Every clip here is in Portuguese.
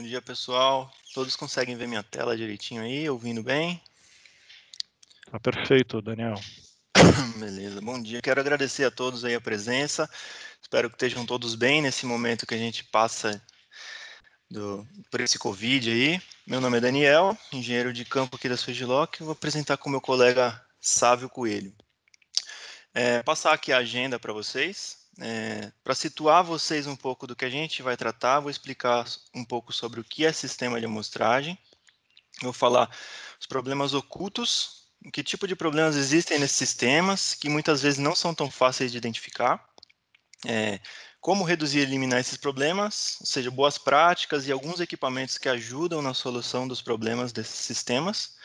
dia, pessoal. Todos conseguem ver minha tela direitinho aí, ouvindo bem? Tá perfeito, Daniel. Beleza, bom dia. Quero agradecer a todos aí a presença. Espero que estejam todos bem nesse momento que a gente passa por esse Covid aí. Meu nome é Daniel, engenheiro de campo aqui da Swigiloc. Vou apresentar com meu colega Sávio Coelho. Passar aqui a agenda para vocês. Para situar vocês um pouco do que a gente vai tratar, vou explicar um pouco sobre o que é sistema de amostragem. Vou falar os problemas ocultos, que tipo de problemas existem nesses sistemas, que muitas vezes não são tão fáceis de identificar, como reduzir e eliminar esses problemas, ou seja, boas práticas e alguns equipamentos que ajudam na solução dos problemas desses sistemas,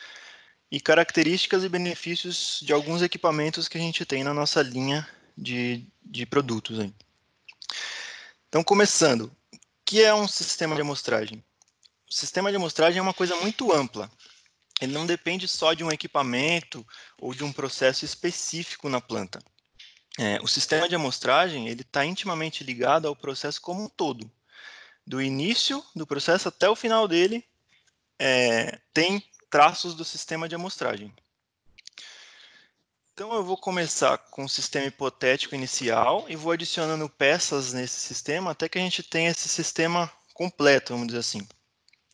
e características e benefícios de alguns equipamentos que a gente tem na nossa linha de produtos aí. Então, começando, o que é um sistema de amostragem? O sistema de amostragem é uma coisa muito ampla. Ele não depende só de um equipamento ou de um processo específico na planta. O sistema de amostragem ele está intimamente ligado ao processo como um todo. Do início do processo até o final dele, tem traços do sistema de amostragem. Então eu vou começar com o sistema hipotético inicial e vou adicionando peças nesse sistema até que a gente tenha esse sistema completo, vamos dizer assim.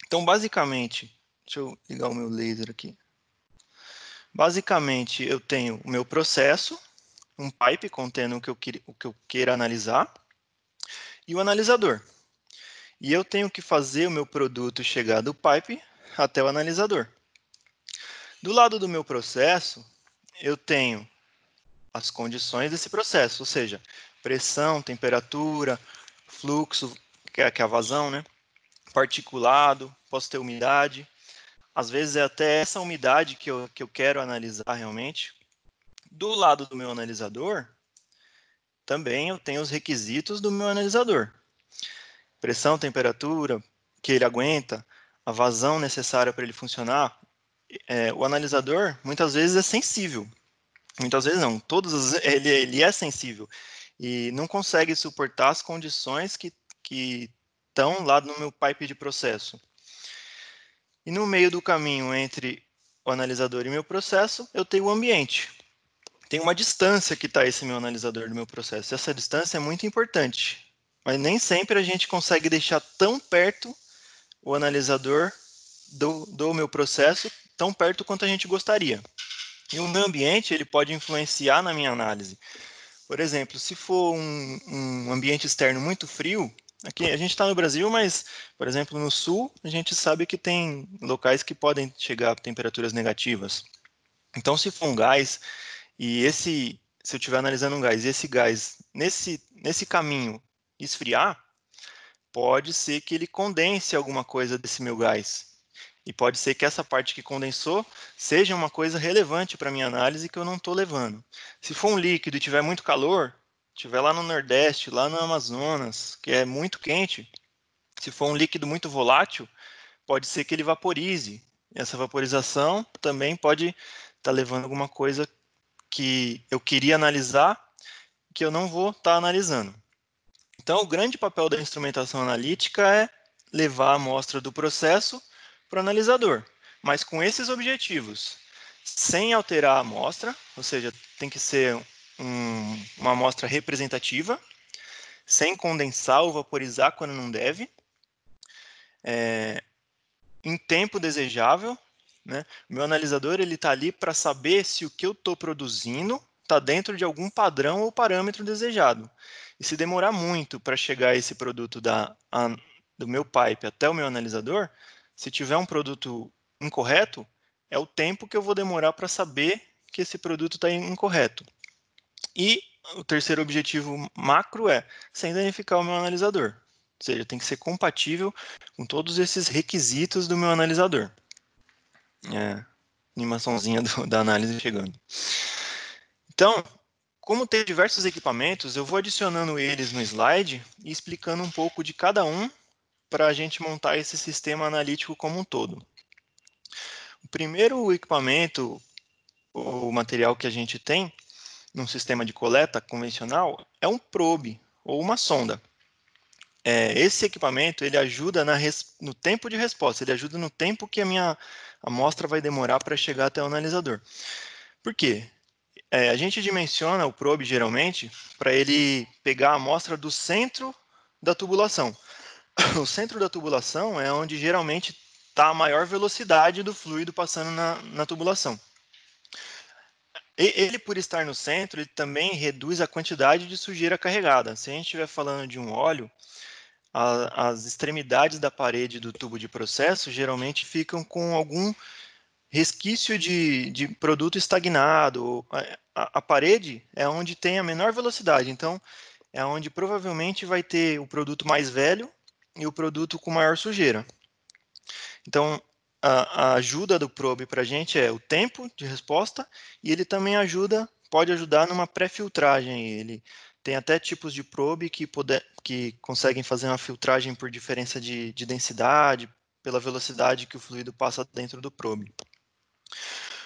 Então, basicamente, deixa eu ligar o meu laser aqui. Basicamente, eu tenho o meu processo, um pipe contendo o que eu queira analisar, e o analisador. E eu tenho que fazer o meu produto chegar do pipe até o analisador. Do lado do meu processo, eu tenho as condições desse processo, ou seja, pressão, temperatura, fluxo, que é a vazão, né? Particulado, posso ter umidade. Às vezes é até essa umidade que eu quero analisar realmente. Do lado do meu analisador, também eu tenho os requisitos do meu analisador. Pressão, temperatura, que ele aguenta, a vazão necessária para ele funcionar. O analisador, muitas vezes, é sensível. Muitas vezes não, ele é sensível. E não consegue suportar as condições que estão lá no meu pipe de processo. E no meio do caminho entre o analisador e meu processo, eu tenho o ambiente. Tem uma distância que está esse meu analisador do meu processo. Essa distância é muito importante, mas nem sempre a gente consegue deixar tão perto o analisador do meu processo, tão perto quanto a gente gostaria. E o meu ambiente ele pode influenciar na minha análise. Por exemplo, se for um ambiente externo muito frio, aqui a gente está no Brasil, mas, por exemplo, no sul, a gente sabe que tem locais que podem chegar a temperaturas negativas. Então, se for um gás se eu estiver analisando um gás, e esse gás, nesse caminho, esfriar, pode ser que ele condense alguma coisa desse meu gás. E pode ser que essa parte que condensou seja uma coisa relevante para a minha análise que eu não estou levando. Se for um líquido e tiver muito calor, estiver lá no Nordeste, lá no Amazonas, que é muito quente, se for um líquido muito volátil, pode ser que ele vaporize. E essa vaporização também pode estar levando alguma coisa que eu queria analisar, que eu não vou estar analisando. Então, o grande papel da instrumentação analítica é levar a amostra do processo para o analisador, mas com esses objetivos, sem alterar a amostra, ou seja, tem que ser uma amostra representativa, sem condensar ou vaporizar quando não deve, em tempo desejável, né? O meu analisador ele está ali para saber se o que eu estou produzindo está dentro de algum padrão ou parâmetro desejado. E se demorar muito para chegar esse produto do meu pipe até o meu analisador, se tiver um produto incorreto, é o tempo que eu vou demorar para saber que esse produto está incorreto. E o terceiro objetivo macro é sem danificar o meu analisador. Ou seja, tem que ser compatível com todos esses requisitos do meu analisador. Animaçãozinha da análise chegando. Então, como tem diversos equipamentos, eu vou adicionando eles no slide e explicando um pouco de cada um para a gente montar esse sistema analítico como um todo. O primeiro equipamento, o material que a gente tem num sistema de coleta convencional é um probe ou uma sonda. esse equipamento ele ajuda no tempo de resposta, ele ajuda no tempo que a minha amostra vai demorar para chegar até o analisador. Por quê? A gente dimensiona o probe geralmente para ele pegar a amostra do centro da tubulação. O centro da tubulação é onde geralmente está a maior velocidade do fluido passando na tubulação. Ele, por estar no centro, ele também reduz a quantidade de sujeira carregada. Se a gente estiver falando de um óleo, as extremidades da parede do tubo de processo geralmente ficam com algum resquício de produto estagnado. A parede é onde tem a menor velocidade, então é onde provavelmente vai ter o produto mais velho e o produto com maior sujeira. Então, a ajuda do probe para a gente é o tempo de resposta e ele também pode ajudar numa pré-filtragem. Ele tem até tipos de probe que conseguem fazer uma filtragem por diferença de densidade, pela velocidade que o fluido passa dentro do probe.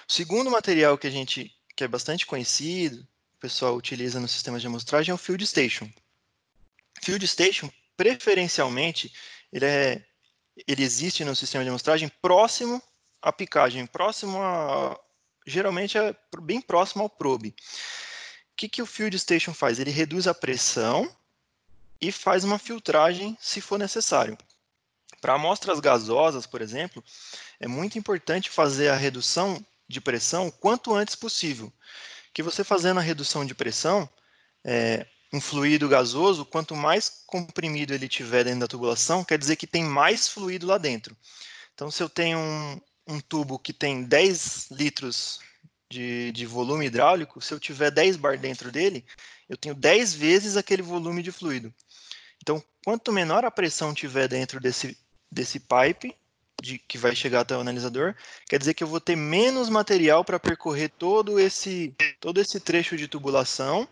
O segundo material que é bastante conhecido, o pessoal utiliza no sistema de amostragem, é o Field Station. Field Station, preferencialmente, ele existe no sistema de amostragem próximo à picagem, geralmente é bem próximo ao probe. O que o Field Station faz? Ele reduz a pressão e faz uma filtragem se for necessário. Para amostras gasosas, por exemplo, é muito importante fazer a redução de pressão o quanto antes possível. Que você fazendo a redução de pressão, um fluido gasoso, quanto mais comprimido ele tiver dentro da tubulação, quer dizer que tem mais fluido lá dentro. Então, se eu tenho um tubo que tem 10 litros de volume hidráulico, se eu tiver 10 bar dentro dele, eu tenho 10 vezes aquele volume de fluido. Então, quanto menor a pressão tiver dentro desse pipe, que vai chegar até o analisador, quer dizer que eu vou ter menos material para percorrer todo esse trecho de tubulação,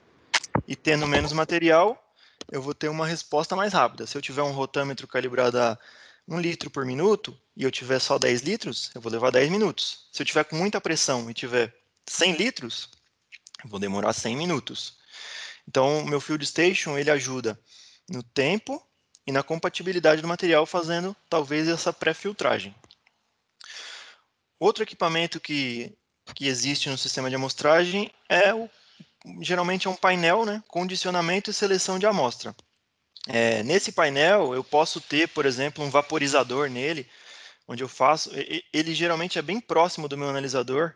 e tendo menos material, eu vou ter uma resposta mais rápida. Se eu tiver um rotâmetro calibrado a 1 litro por minuto e eu tiver só 10 litros, eu vou levar 10 minutos. Se eu tiver com muita pressão e tiver 100 litros, eu vou demorar 100 minutos. Então, o meu Field Station ele ajuda no tempo e na compatibilidade do material, fazendo talvez essa pré-filtragem. Outro equipamento que existe no sistema de amostragem geralmente é um painel, né, condicionamento e seleção de amostra. Nesse painel eu posso ter, por exemplo, um vaporizador nele, onde eu faço, ele geralmente é bem próximo do meu analisador.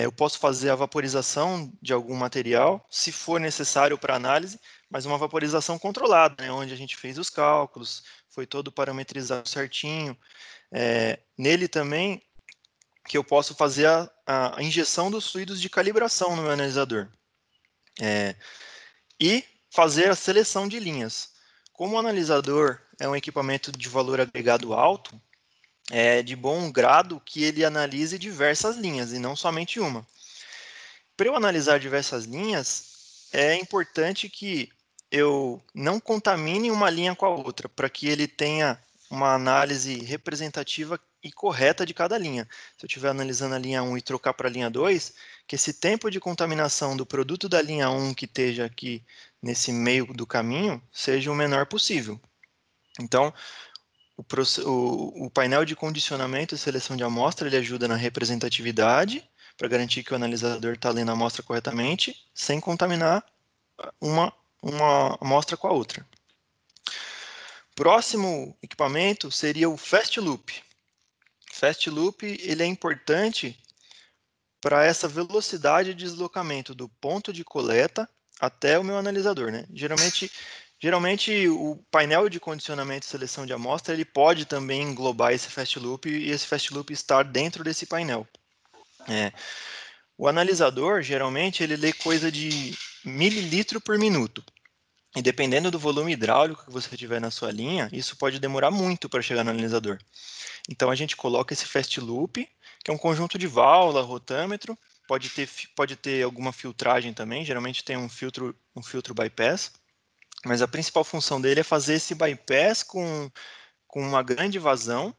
Eu posso fazer a vaporização de algum material, se for necessário para análise, mas uma vaporização controlada, né, onde a gente fez os cálculos, foi todo parametrizado certinho. Nele também que eu posso fazer a injeção dos fluidos de calibração no meu analisador. E fazer a seleção de linhas. Como o analisador é um equipamento de valor agregado alto, é de bom grado que ele analise diversas linhas e não somente uma. Para eu analisar diversas linhas, é importante que eu não contamine uma linha com a outra, para que ele tenha uma análise representativa e correta de cada linha. Se eu estiver analisando a linha 1 e trocar para a linha 2, que esse tempo de contaminação do produto da linha 1 que esteja aqui nesse meio do caminho seja o menor possível. Então, o painel de condicionamento e seleção de amostra ele ajuda na representatividade, para garantir que o analisador está lendo a amostra corretamente, sem contaminar uma amostra com a outra. Próximo equipamento seria o Fast Loop. Fast Loop ele é importante para essa velocidade de deslocamento do ponto de coleta até o meu analisador, né? Geralmente o painel de condicionamento e seleção de amostra ele pode também englobar esse Fast Loop e esse Fast Loop estar dentro desse painel. O analisador, geralmente, ele lê coisa de mililitro por minuto. E dependendo do volume hidráulico que você tiver na sua linha, isso pode demorar muito para chegar no analisador. Então a gente coloca esse Fast Loop, que é um conjunto de válvula, rotâmetro, pode ter alguma filtragem também, geralmente tem um filtro bypass, mas a principal função dele é fazer esse bypass com uma grande vazão,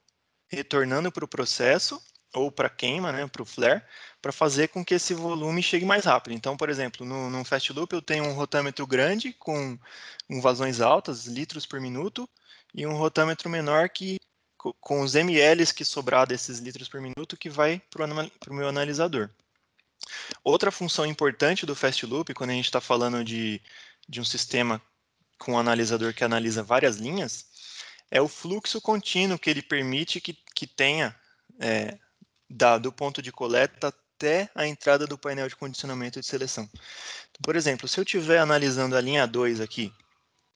retornando para o processo, ou para queima, né, para o flare, para fazer com que esse volume chegue mais rápido. Então, por exemplo, no Fast Loop eu tenho um rotâmetro grande com vazões altas, litros por minuto, e um rotâmetro menor com os mLs que sobrar desses litros por minuto que vai para o meu analisador. Outra função importante do Fast Loop, quando a gente está falando de um sistema com um analisador que analisa várias linhas, é o fluxo contínuo que ele permite que tenha do ponto de coleta até a entrada do painel de condicionamento de seleção. Então, por exemplo, se eu estiver analisando a linha 2 aqui,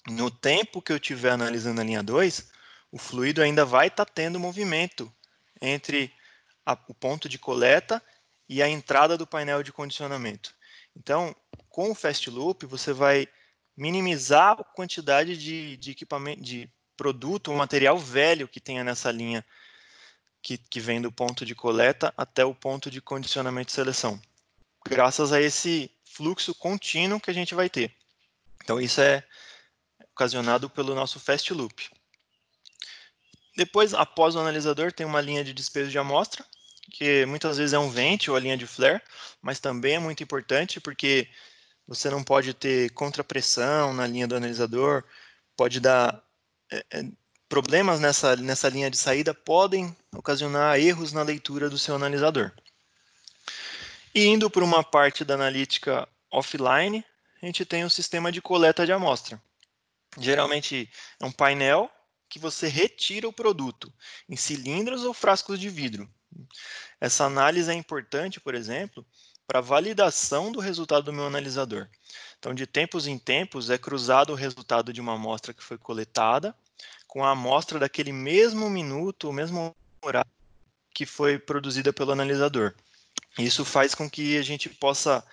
no tempo que eu estiver analisando a linha 2, o fluido ainda vai estar tendo movimento entre o ponto de coleta e a entrada do painel de condicionamento. Então, com o Fast Loop, você vai minimizar a quantidade de equipamento, de produto, um material velho que tenha nessa linha que vem do ponto de coleta até o ponto de condicionamento e seleção, graças a esse fluxo contínuo que a gente vai ter. Então, isso é ocasionado pelo nosso Fast Loop. Depois, após o analisador, tem uma linha de despejo de amostra, que muitas vezes é um vent ou a linha de flare, mas também é muito importante porque você não pode ter contrapressão na linha do analisador, pode dar problemas nessa linha de saída, podem ocasionar erros na leitura do seu analisador. E indo para uma parte da analítica offline, a gente tem o sistema de coleta de amostra. Geralmente é um painel que você retira o produto em cilindros ou frascos de vidro. Essa análise é importante, por exemplo, para validação do resultado do meu analisador. Então, de tempos em tempos, é cruzado o resultado de uma amostra que foi coletada com a amostra daquele mesmo minuto, o mesmo horário que foi produzida pelo analisador. Isso faz com que a gente possa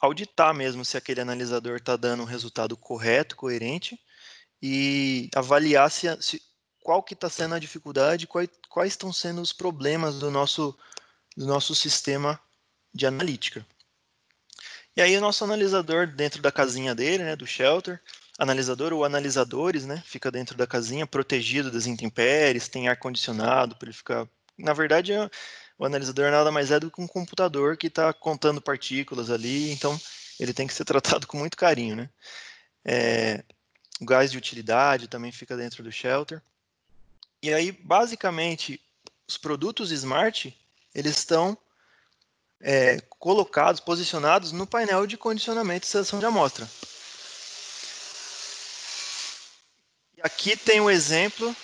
auditar mesmo se aquele analisador está dando um resultado correto, coerente, e avaliar qual que está sendo a dificuldade, quais estão sendo os problemas do nosso sistema de analítica. E aí o nosso analisador dentro da casinha dele, né, do shelter, analisador ou analisadores, né, fica dentro da casinha, protegido das intempéries, tem ar-condicionado para ele ficar... Na verdade, o analisador nada mais é do que um computador que está contando partículas ali, então ele tem que ser tratado com muito carinho, né? O gás de utilidade também fica dentro do shelter. E aí, basicamente, os produtos Smart, eles estão colocados, posicionados no painel de condicionamento e seleção de amostra. E aqui tem um exemplo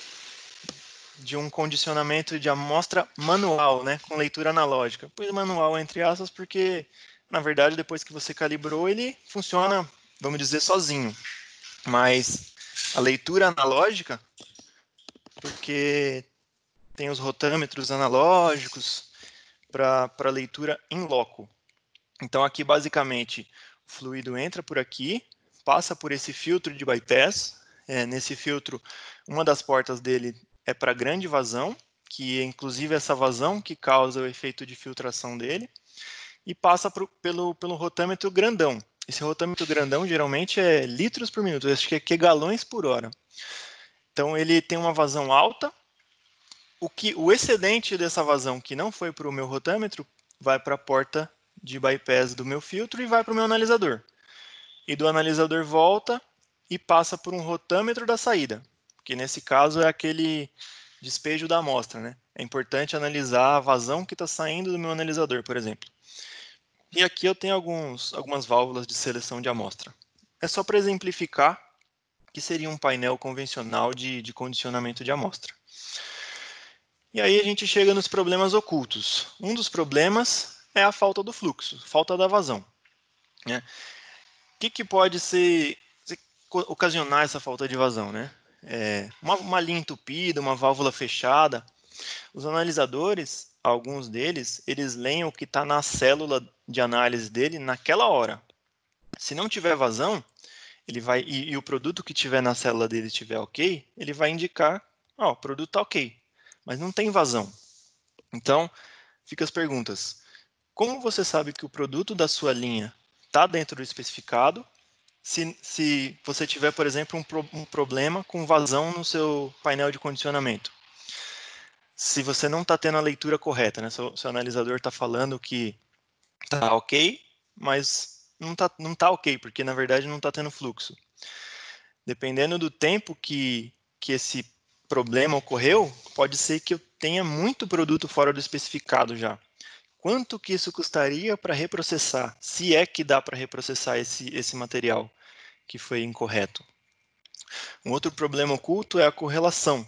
de um condicionamento de amostra manual, né, com leitura analógica. Pois manual, entre aspas, porque, na verdade, depois que você calibrou, ele funciona, vamos dizer, sozinho. Mas a leitura analógica, porque tem os rotâmetros analógicos para leitura em loco. Então, aqui, basicamente, o fluido entra por aqui, passa por esse filtro de bypass. Nesse filtro, uma das portas dele é para grande vazão, que é inclusive essa vazão que causa o efeito de filtração dele, e passa pelo rotâmetro grandão. Esse rotâmetro grandão geralmente é litros por minuto, acho que é galões por hora. Então ele tem uma vazão alta. O excedente dessa vazão que não foi para o meu rotâmetro vai para a porta de bypass do meu filtro e vai para o meu analisador. E do analisador volta e passa por um rotâmetro da saída, que nesse caso é aquele despejo da amostra, né? É importante analisar a vazão que está saindo do meu analisador, por exemplo. E aqui eu tenho algumas válvulas de seleção de amostra. É só para exemplificar que seria um painel convencional de condicionamento de amostra. E aí a gente chega nos problemas ocultos. Um dos problemas é a falta do fluxo, falta da vazão. Né? O que pode ocasionar essa falta de vazão? Né? Uma linha entupida, uma válvula fechada. Os analisadores, alguns deles, eles leem o que está na célula de análise dele naquela hora. Se não tiver vazão, ele vai e o produto que tiver na célula dele estiver ok, ele vai indicar, o produto está ok, mas não tem vazão. Então, fica as perguntas. Como você sabe que o produto da sua linha está dentro do especificado, se você tiver, por exemplo, um problema com vazão no seu painel de condicionamento? se você não está tendo a leitura correta, né? Seu analisador está falando que está ok, mas não tá ok, porque na verdade não está tendo fluxo. Dependendo do tempo que esse problema ocorreu, pode ser que eu tenha muito produto fora do especificado já. Quanto que isso custaria para reprocessar? Se é que dá para reprocessar esse material que foi incorreto. Um outro problema oculto é a correlação.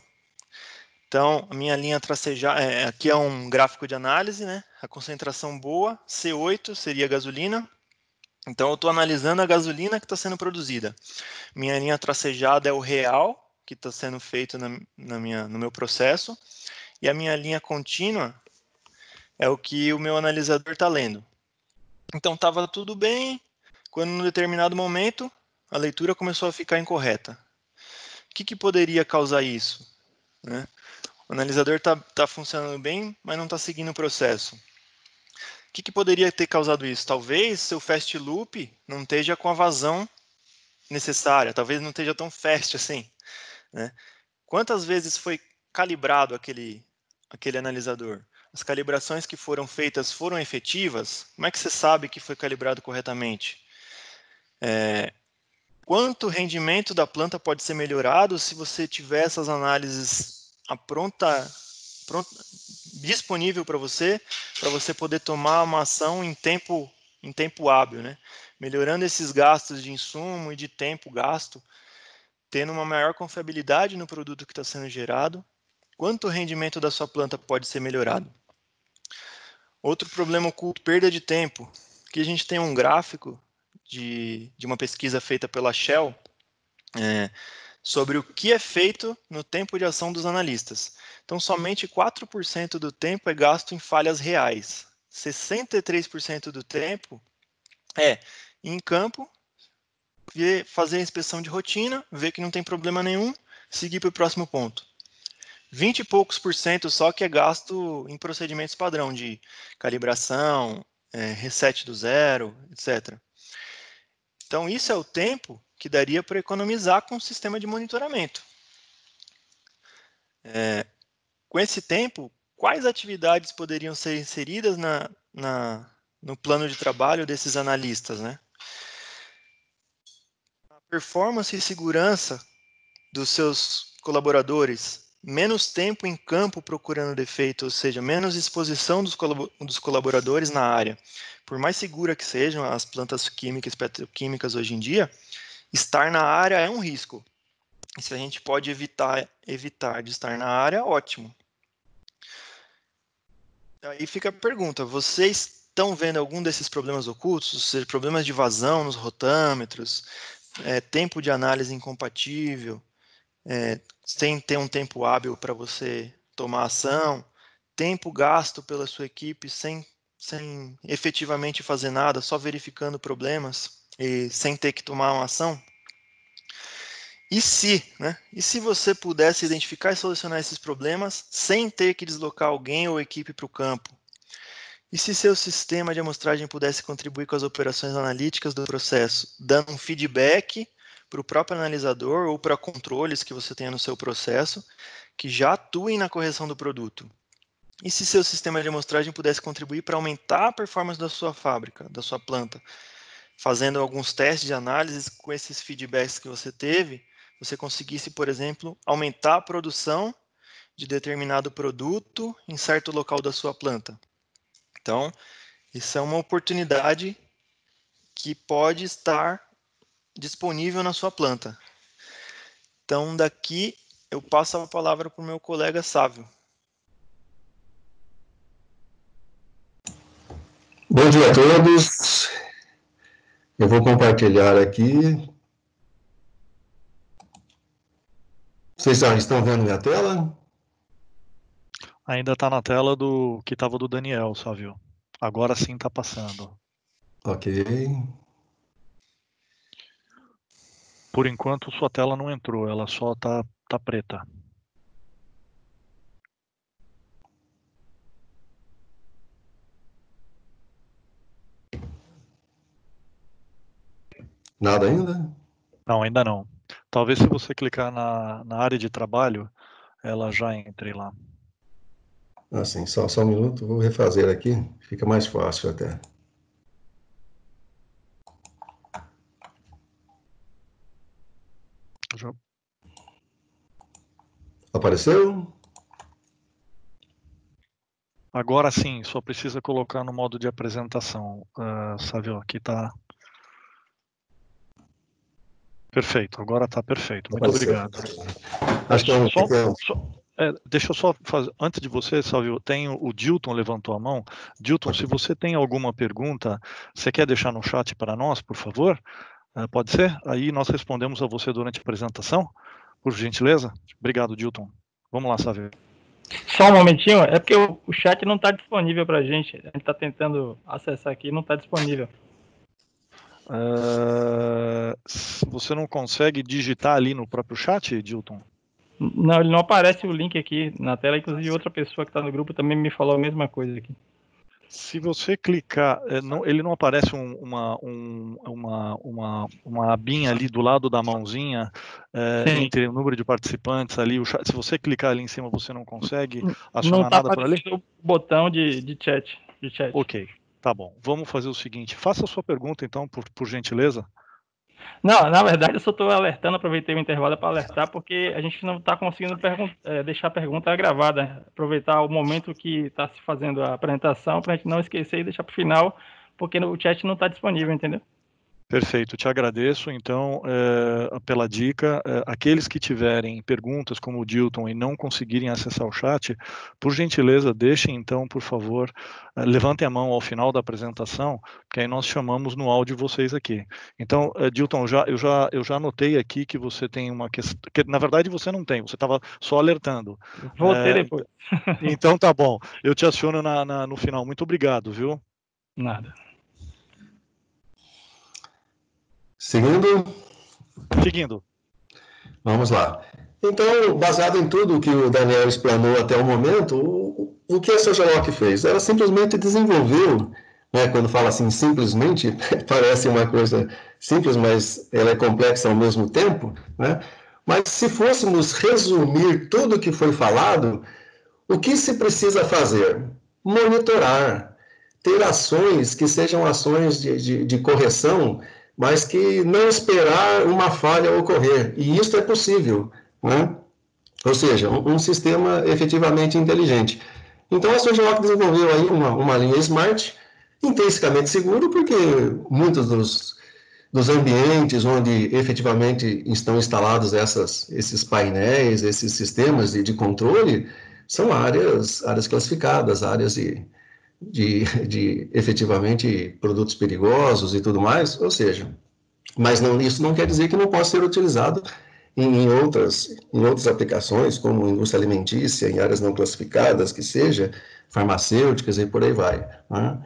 Então, a minha linha tracejada, aqui é um gráfico de análise, né? A concentração boa, C8 seria gasolina. Então, eu estou analisando a gasolina que está sendo produzida. Minha linha tracejada é o real que está sendo feito no meu processo. E a minha linha contínua é o que o meu analisador está lendo. Então, estava tudo bem, quando em um determinado momento a leitura começou a ficar incorreta. O que poderia causar isso? Né? O analisador está funcionando bem, mas não está seguindo o processo. O que poderia ter causado isso? Talvez seu fast loop não esteja com a vazão necessária, talvez não esteja tão fast assim. Né? Quantas vezes foi calibrado aquele analisador? As calibrações que foram feitas foram efetivas? Como é que você sabe que foi calibrado corretamente? Quanto o rendimento da planta pode ser melhorado se você tiver essas análises disponível para você poder tomar uma ação em tempo hábil, né? Melhorando esses gastos de insumo e de tempo gasto, tendo uma maior confiabilidade no produto que está sendo gerado. Quanto o rendimento da sua planta pode ser melhorado? Outro problema oculto, perda de tempo. Aqui a gente tem um gráfico de uma pesquisa feita pela Shell, sobre o que é feito no tempo de ação dos analistas. Então, somente 4% do tempo é gasto em falhas reais. 63% do tempo é em campo, fazer a inspeção de rotina, ver que não tem problema nenhum, seguir para o próximo ponto. 20 e poucos por cento só que é gasto em procedimentos padrão de calibração, reset do zero, etc. Então, isso é o tempo que daria para economizar com o sistema de monitoramento. Com esse tempo, quais atividades poderiam ser inseridas no plano de trabalho desses analistas, né? A performance e segurança dos seus colaboradores, menos tempo em campo procurando defeito, ou seja, menos exposição dos colaboradores na área. Por mais segura que sejam as plantas químicas e petroquímicas hoje em dia, estar na área é um risco. E se a gente pode evitar de estar na área, ótimo. Aí fica a pergunta, vocês estão vendo algum desses problemas ocultos, ou seja, problemas de vazão nos rotâmetros, tempo de análise incompatível, sem ter um tempo hábil para você tomar ação, tempo gasto pela sua equipe sem efetivamente fazer nada, só verificando problemas e sem ter que tomar uma ação? E se, né? E se você pudesse identificar e solucionar esses problemas sem ter que deslocar alguém ou equipe para o campo? E se seu sistema de amostragem pudesse contribuir com as operações analíticas do processo, dando um feedback para o próprio analisador ou para controles que você tenha no seu processo, que já atuem na correção do produto? E se seu sistema de amostragem pudesse contribuir para aumentar a performance da sua fábrica, da sua planta, fazendo alguns testes de análise com esses feedbacks que você teve, você conseguisse, por exemplo, aumentar a produção de determinado produto em certo local da sua planta? Então, isso é uma oportunidade que pode estar disponível na sua planta. Então, daqui eu passo a palavra para o meu colega Sávio. Bom dia a todos. Eu vou compartilhar aqui. Vocês já estão vendo minha tela? Ainda está na tela do que estava do Daniel, Sávio. Agora sim está passando. Ok. Por enquanto, sua tela não entrou, ela só está preta. Nada ainda? Não, ainda não. Talvez se você clicar na área de trabalho, ela já entre lá. Assim, só um minuto, vou refazer aqui, fica mais fácil até. Apareceu? Agora sim, só precisa colocar no modo de apresentação, Savio, aqui está. Perfeito, agora está perfeito. Muito obrigado. Acho que é um... Deixa eu só fazer, antes de você, Savio, o Dilton levantou a mão. Dilton, se você tem alguma pergunta, você quer deixar no chat para nós, por favor? Pode ser? Aí nós respondemos a você durante a apresentação, por gentileza. Obrigado, Dilton. Vamos lá, Savio. Só um momentinho, é porque o chat não está disponível para a gente está tentando acessar aqui, não está disponível. Você não consegue digitar ali no próprio chat, Dilton? Não, ele não aparece o link aqui na tela, inclusive outra pessoa que está no grupo também me falou a mesma coisa aqui. Se você clicar, ele não aparece uma abinha ali do lado da mãozinha, entre o número de participantes ali, o chat, se você clicar ali em cima, você não consegue acionar nada por ali? Não está o botão de chat. Ok, tá bom. Vamos fazer o seguinte, faça a sua pergunta então, por gentileza. Não, na verdade eu só estou alertando, aproveitei o intervalo para alertar, porque a gente não está conseguindo deixar a pergunta gravada, aproveitar o momento que está se fazendo a apresentação, para a gente não esquecer e deixar para o final, porque o chat não está disponível, entendeu? Perfeito, te agradeço então pela dica. Aqueles que tiverem perguntas como o Dilton e não conseguirem acessar o chat, por gentileza, deixem então, por favor, levantem a mão ao final da apresentação, que aí nós chamamos no áudio vocês aqui. Então, Dilton, eu já anotei aqui que você tem uma questão, que na verdade você não tem, você estava só alertando. Vou ter depois. Então tá bom, eu te aciono no final. Muito obrigado, viu? Nada. Seguindo. Vamos lá. Então, baseado em tudo que o Daniel explanou até o momento, o que a Sojaloc fez? Ela simplesmente desenvolveu, né, quando fala assim simplesmente, parece uma coisa simples, mas ela é complexa ao mesmo tempo, né? Mas se fôssemos resumir tudo o que foi falado, o que se precisa fazer? Monitorar, ter ações que sejam ações de correção, mas que não esperar uma falha ocorrer. E isso é possível, né? Ou seja, um sistema efetivamente inteligente. Então, a Sojaloc desenvolveu aí uma linha Smart, intrinsecamente seguro, porque muitos dos ambientes onde efetivamente estão instalados esses painéis, esses sistemas de controle, são áreas classificadas, áreas de efetivamente produtos perigosos e tudo mais, ou seja, mas isso não quer dizer que não possa ser utilizado em outras aplicações, como indústria alimentícia, em áreas não classificadas, que seja, farmacêuticas e por aí vai, né?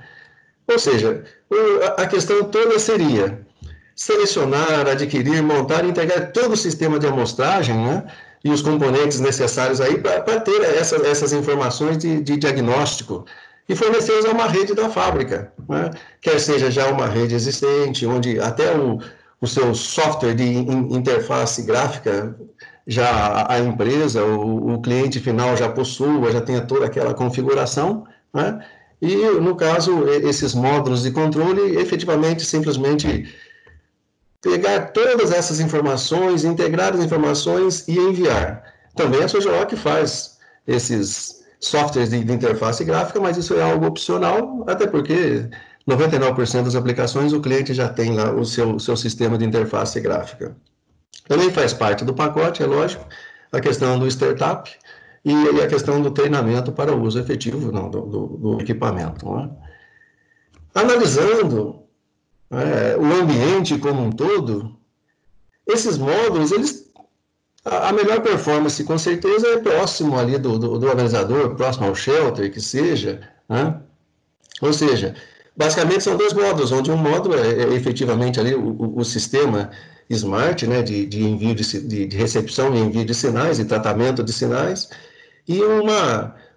Ou seja, a questão toda seria selecionar, adquirir, montar e integrar todo o sistema de amostragem, né, e os componentes necessários aí para ter essas informações de diagnóstico e fornecê-los a uma rede da fábrica, né, quer seja já uma rede existente, onde até o seu software de interface gráfica, já a empresa, o cliente final já possua, já tenha toda aquela configuração, né, e, no caso, esses módulos de controle, efetivamente, simplesmente pegar todas essas informações, integrar as informações e enviar. Também a Sojaloc faz esses softwares de interface gráfica, mas isso é algo opcional, até porque 99% das aplicações o cliente já tem lá o seu sistema de interface gráfica. Também faz parte do pacote, é lógico, a questão do startup e a questão do treinamento para o uso efetivo do equipamento, né? Analisando o ambiente como um todo, esses módulos, a melhor performance, com certeza, é próximo ali do organizador, próximo ao shelter, que seja, né? Ou seja, basicamente são dois módulos, onde um módulo é efetivamente ali o sistema Smart, né, de envio de recepção e envio de sinais, e tratamento de sinais, e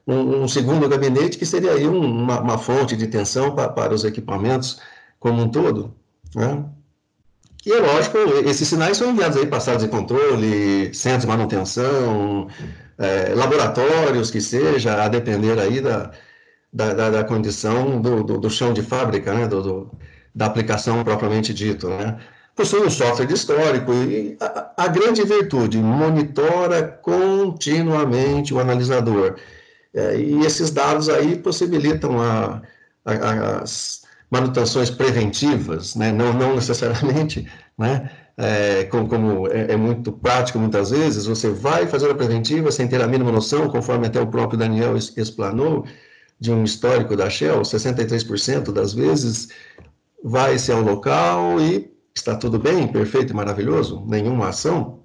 um segundo gabinete que seria aí uma fonte de tensão para os equipamentos como um todo, né? E é lógico, esses sinais são enviados aí para salas de controle, centros de manutenção, laboratórios, que seja, a depender aí da condição do chão de fábrica, né, da aplicação propriamente dito, né. Possui um software de histórico e a grande virtude, monitora continuamente o analisador. E esses dados aí possibilitam as manutenções preventivas, né, não necessariamente, né, como é muito prático muitas vezes, você vai fazer a preventiva sem ter a mínima noção, conforme até o próprio Daniel explanou, de um histórico da Shell, 63% das vezes vai-se ao local e está tudo bem, perfeito e maravilhoso, nenhuma ação,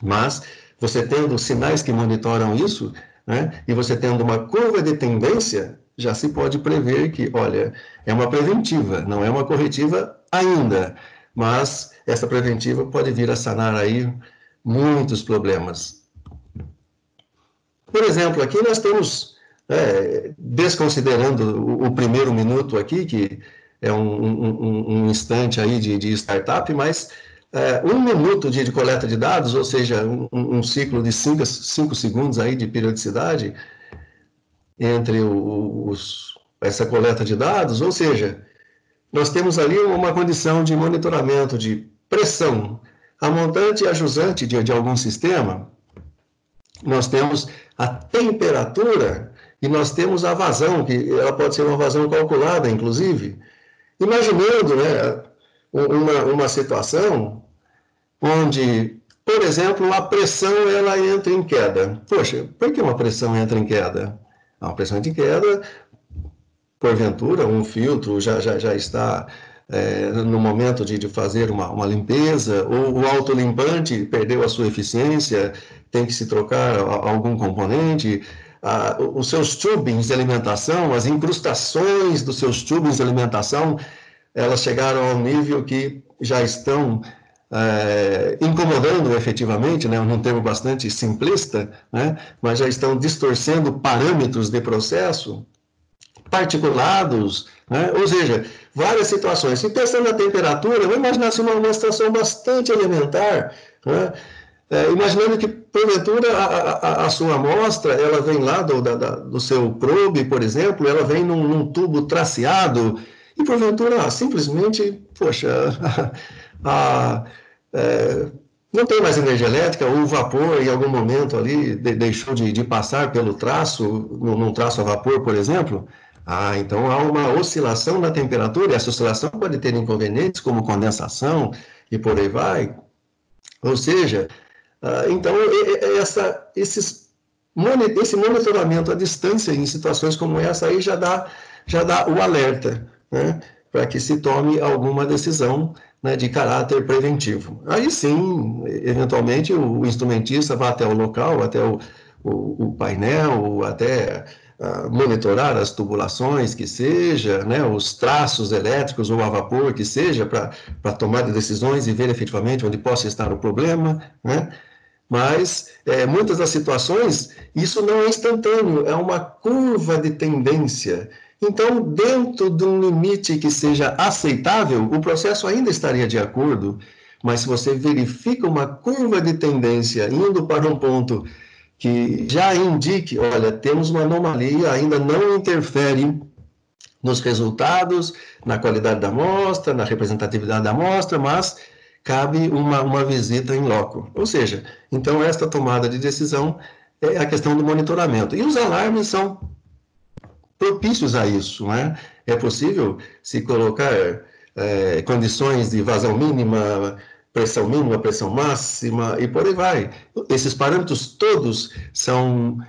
mas você tendo sinais que monitoram isso, né, e você tendo uma curva de tendência, já se pode prever que, olha, é uma preventiva, não é uma corretiva ainda, mas essa preventiva pode vir a sanar aí muitos problemas. Por exemplo, aqui nós temos, desconsiderando o primeiro minuto aqui, que é um instante aí de startup, mas 1 minuto de coleta de dados, ou seja, um ciclo de 5 segundos aí de periodicidade entre essa coleta de dados, ou seja, nós temos ali uma condição de monitoramento de pressão, a montante e a jusante de algum sistema, nós temos a temperatura e nós temos a vazão, que ela pode ser uma vazão calculada, inclusive. Imaginando, né, uma situação onde, por exemplo, a pressão ela entra em queda. Poxa, por que uma pressão entra em queda? Uma pressão entra em queda, porventura, um filtro já está no momento de fazer uma limpeza, ou o autolimpante perdeu a sua eficiência, tem que se trocar algum componente, os seus tubings de alimentação, as incrustações dos seus tubings de alimentação, elas chegaram ao nível que já estão incomodando efetivamente, né, num termo bastante simplista, né, mas já estão distorcendo parâmetros de processo, particulados, né, ou seja, várias situações. E pensando na temperatura, vamos imaginar assim, uma situação bastante elementar, né, imaginando que, porventura, a sua amostra, ela vem lá do seu probe, por exemplo, ela vem num tubo traceado, e, porventura, simplesmente, poxa, não tem mais energia elétrica, ou o vapor, em algum momento ali, deixou de passar pelo traço, num traço a vapor, por exemplo. Então há uma oscilação na temperatura, e essa oscilação pode ter inconvenientes, como condensação, e por aí vai. Ou seja, então, esse monitoramento à distância em situações como essa aí já dá o alerta, né, para que se tome alguma decisão, né, de caráter preventivo. Aí sim, eventualmente, o instrumentista vai até o local, até o painel, até monitorar as tubulações, que seja, né, os traços elétricos ou a vapor, que seja, para tomar decisões e ver efetivamente onde possa estar o problema, né? Mas, muitas das situações, isso não é instantâneo, é uma curva de tendência. Então, dentro de um limite que seja aceitável, o processo ainda estaria de acordo, mas se você verifica uma curva de tendência indo para um ponto que já indique, olha, temos uma anomalia, ainda não interfere nos resultados, na qualidade da amostra, na representatividade da amostra, mas cabe uma visita em loco. Ou seja, então esta tomada de decisão é a questão do monitoramento. E os alarmes são propícios a isso, né? É possível se colocar condições de vazão mínima, pressão máxima e por aí vai. Esses parâmetros todos são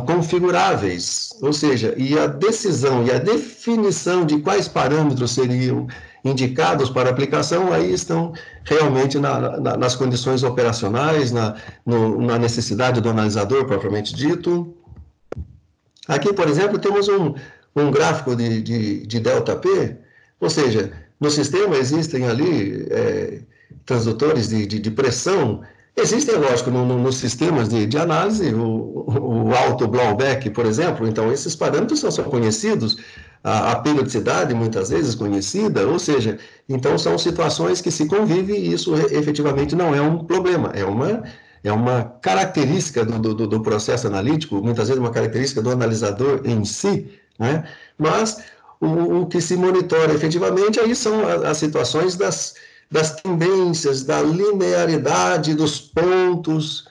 configuráveis, ou seja, e a decisão e a definição de quais parâmetros seriam indicados para aplicação, aí estão realmente nas condições operacionais, na necessidade do analisador propriamente dito. Aqui, por exemplo, temos um gráfico de ΔP, ou seja, no sistema existem ali transdutores de pressão. Existem, lógico, nos sistemas de análise, o auto-blowback, por exemplo, então esses parâmetros são conhecidos, a periodicidade, muitas vezes, conhecida, ou seja, então são situações que se convivem e isso efetivamente não é um problema, é uma característica do processo analítico, muitas vezes uma característica do analisador em si, né? Mas o que se monitora efetivamente aí são as situações das tendências, da linearidade dos pontos.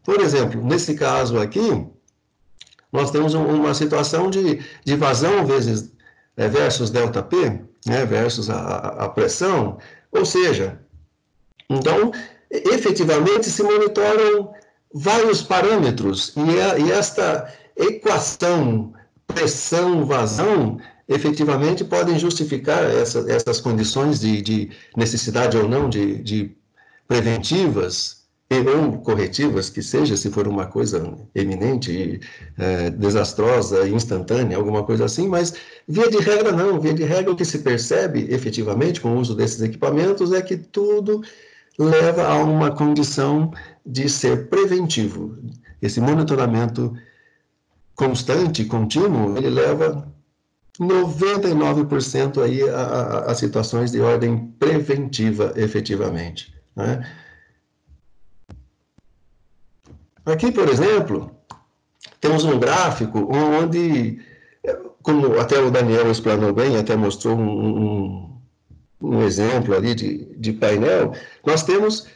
Por exemplo, nesse caso aqui, nós temos uma situação de vazão versus ΔP, né, versus a pressão, ou seja, então, efetivamente se monitoram vários parâmetros e esta equação pressão-vazão efetivamente podem justificar essas condições de necessidade ou não de preventivas ou corretivas, que seja, se for uma coisa eminente, desastrosa, instantânea, alguma coisa assim, mas via de regra não, via de regra o que se percebe efetivamente com o uso desses equipamentos é que tudo leva a uma condição de ser preventivo. Esse monitoramento constante, contínuo, ele leva 99% aí a situações de ordem preventiva, efetivamente, né? Aqui, por exemplo, temos um gráfico onde, como até o Daniel explanou bem, até mostrou um exemplo ali de painel, nós temos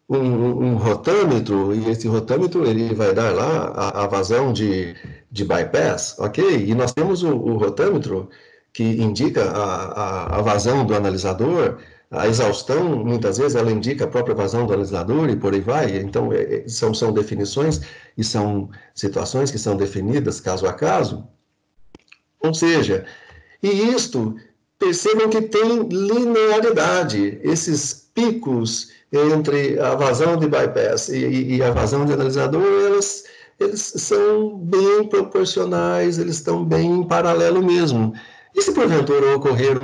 um rotâmetro, e esse rotâmetro ele vai dar lá a vazão de bypass, ok? E nós temos o rotâmetro que indica a vazão do analisador, a exaustão, muitas vezes, ela indica a própria vazão do analisador e por aí vai. Então, são definições e são situações que são definidas caso a caso. Ou seja, e isto, percebam que tem linearidade. Esses picos entre a vazão de bypass e a vazão de analisador, eles são bem proporcionais, eles estão bem em paralelo mesmo. E se porventura ocorrer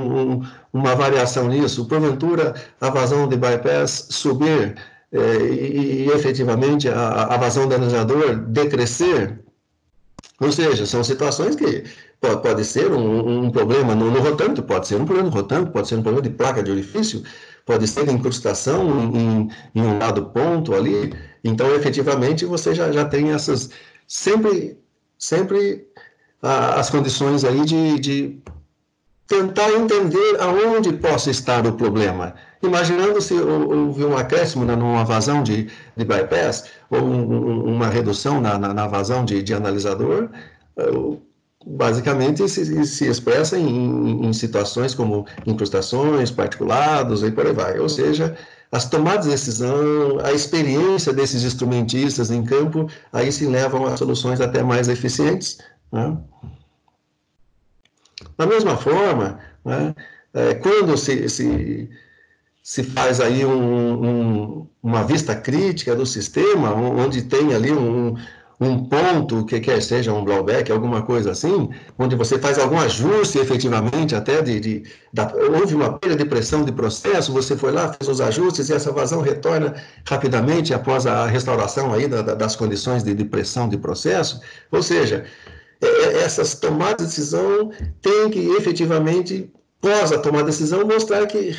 uma variação nisso, porventura a vazão de bypass subir e efetivamente a vazão do analisador decrescer, ou seja, são situações que pode ser um problema no rotâmetro, pode ser um problema no rotâmetro, pode ser um problema de placa de orifício, pode ser incrustação em um dado ponto ali. Então, efetivamente, você já tem essas sempre as condições aí de tentar entender aonde possa estar o problema. Imaginando se houve um acréscimo numa vazão de bypass ou uma redução na vazão de analisador, basicamente se expressa em situações como incrustações, particulados e por aí vai. Ou seja, as tomadas de decisão, a experiência desses instrumentistas em campo, aí se levam a soluções até mais eficientes, né? Da mesma forma, né, quando se faz aí uma vista crítica do sistema, onde tem ali um ponto, que quer seja um blowback, alguma coisa assim, onde você faz algum ajuste efetivamente, até houve uma perda de pressão de processo, você foi lá, fez os ajustes e essa vazão retorna rapidamente após a restauração aí das condições de pressão de processo, ou seja, essas tomadas de decisão têm que efetivamente, pós a tomada de decisão, mostrar que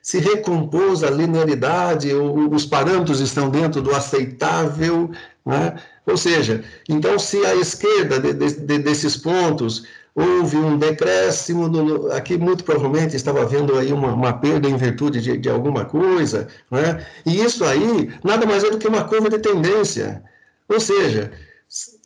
se recompôs a linearidade, os parâmetros estão dentro do aceitável, né? Ou seja, então se à esquerda desses pontos houve um decréscimo, aqui muito provavelmente estava havendo aí uma perda em virtude de alguma coisa, né? E isso aí nada mais é do que uma curva de tendência, ou seja,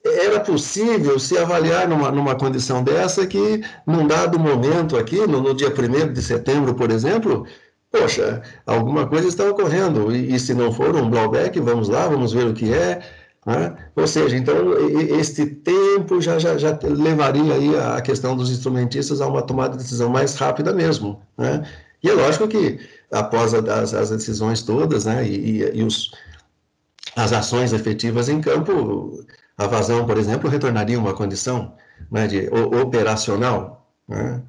era possível se avaliar numa condição dessa que, num dado momento aqui, no dia 1º de setembro, por exemplo, poxa, alguma coisa está ocorrendo, e se não for um blowback, vamos lá, vamos ver o que é, né? Ou seja, então, este tempo já levaria aí a questão dos instrumentistas a uma tomada de decisão mais rápida mesmo, né? E é lógico que, após as decisões todas, né, as ações efetivas em campo, a vazão, por exemplo, retornaria a uma condição, né, operacional, né?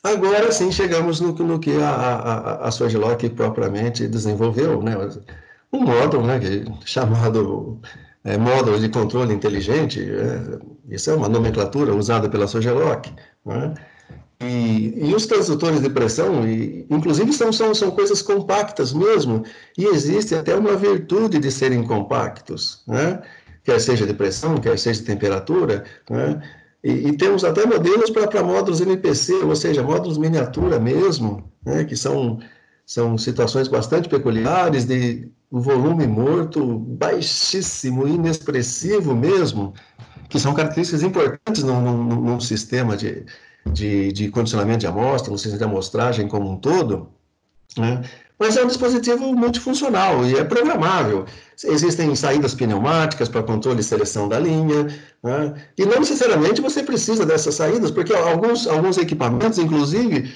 Agora sim chegamos no que a Swagelok propriamente desenvolveu, né? Um módulo, né, chamado módulo de controle inteligente, isso é uma nomenclatura usada pela Sogeloc, né? E os transdutores de pressão, inclusive, são coisas compactas mesmo, e existe até uma virtude de serem compactos, né? Quer seja de pressão, quer seja de temperatura, né? E temos até modelos para módulos MPC, ou seja, módulos miniatura mesmo, né? Que são situações bastante peculiares, de um volume morto baixíssimo, inexpressivo mesmo, que são características importantes num sistema de condicionamento de amostra, no sistema de amostragem como um todo, né? Mas é um dispositivo multifuncional e é programável. Existem saídas pneumáticas para controle e seleção da linha, né? E não necessariamente você precisa dessas saídas, porque alguns equipamentos, inclusive,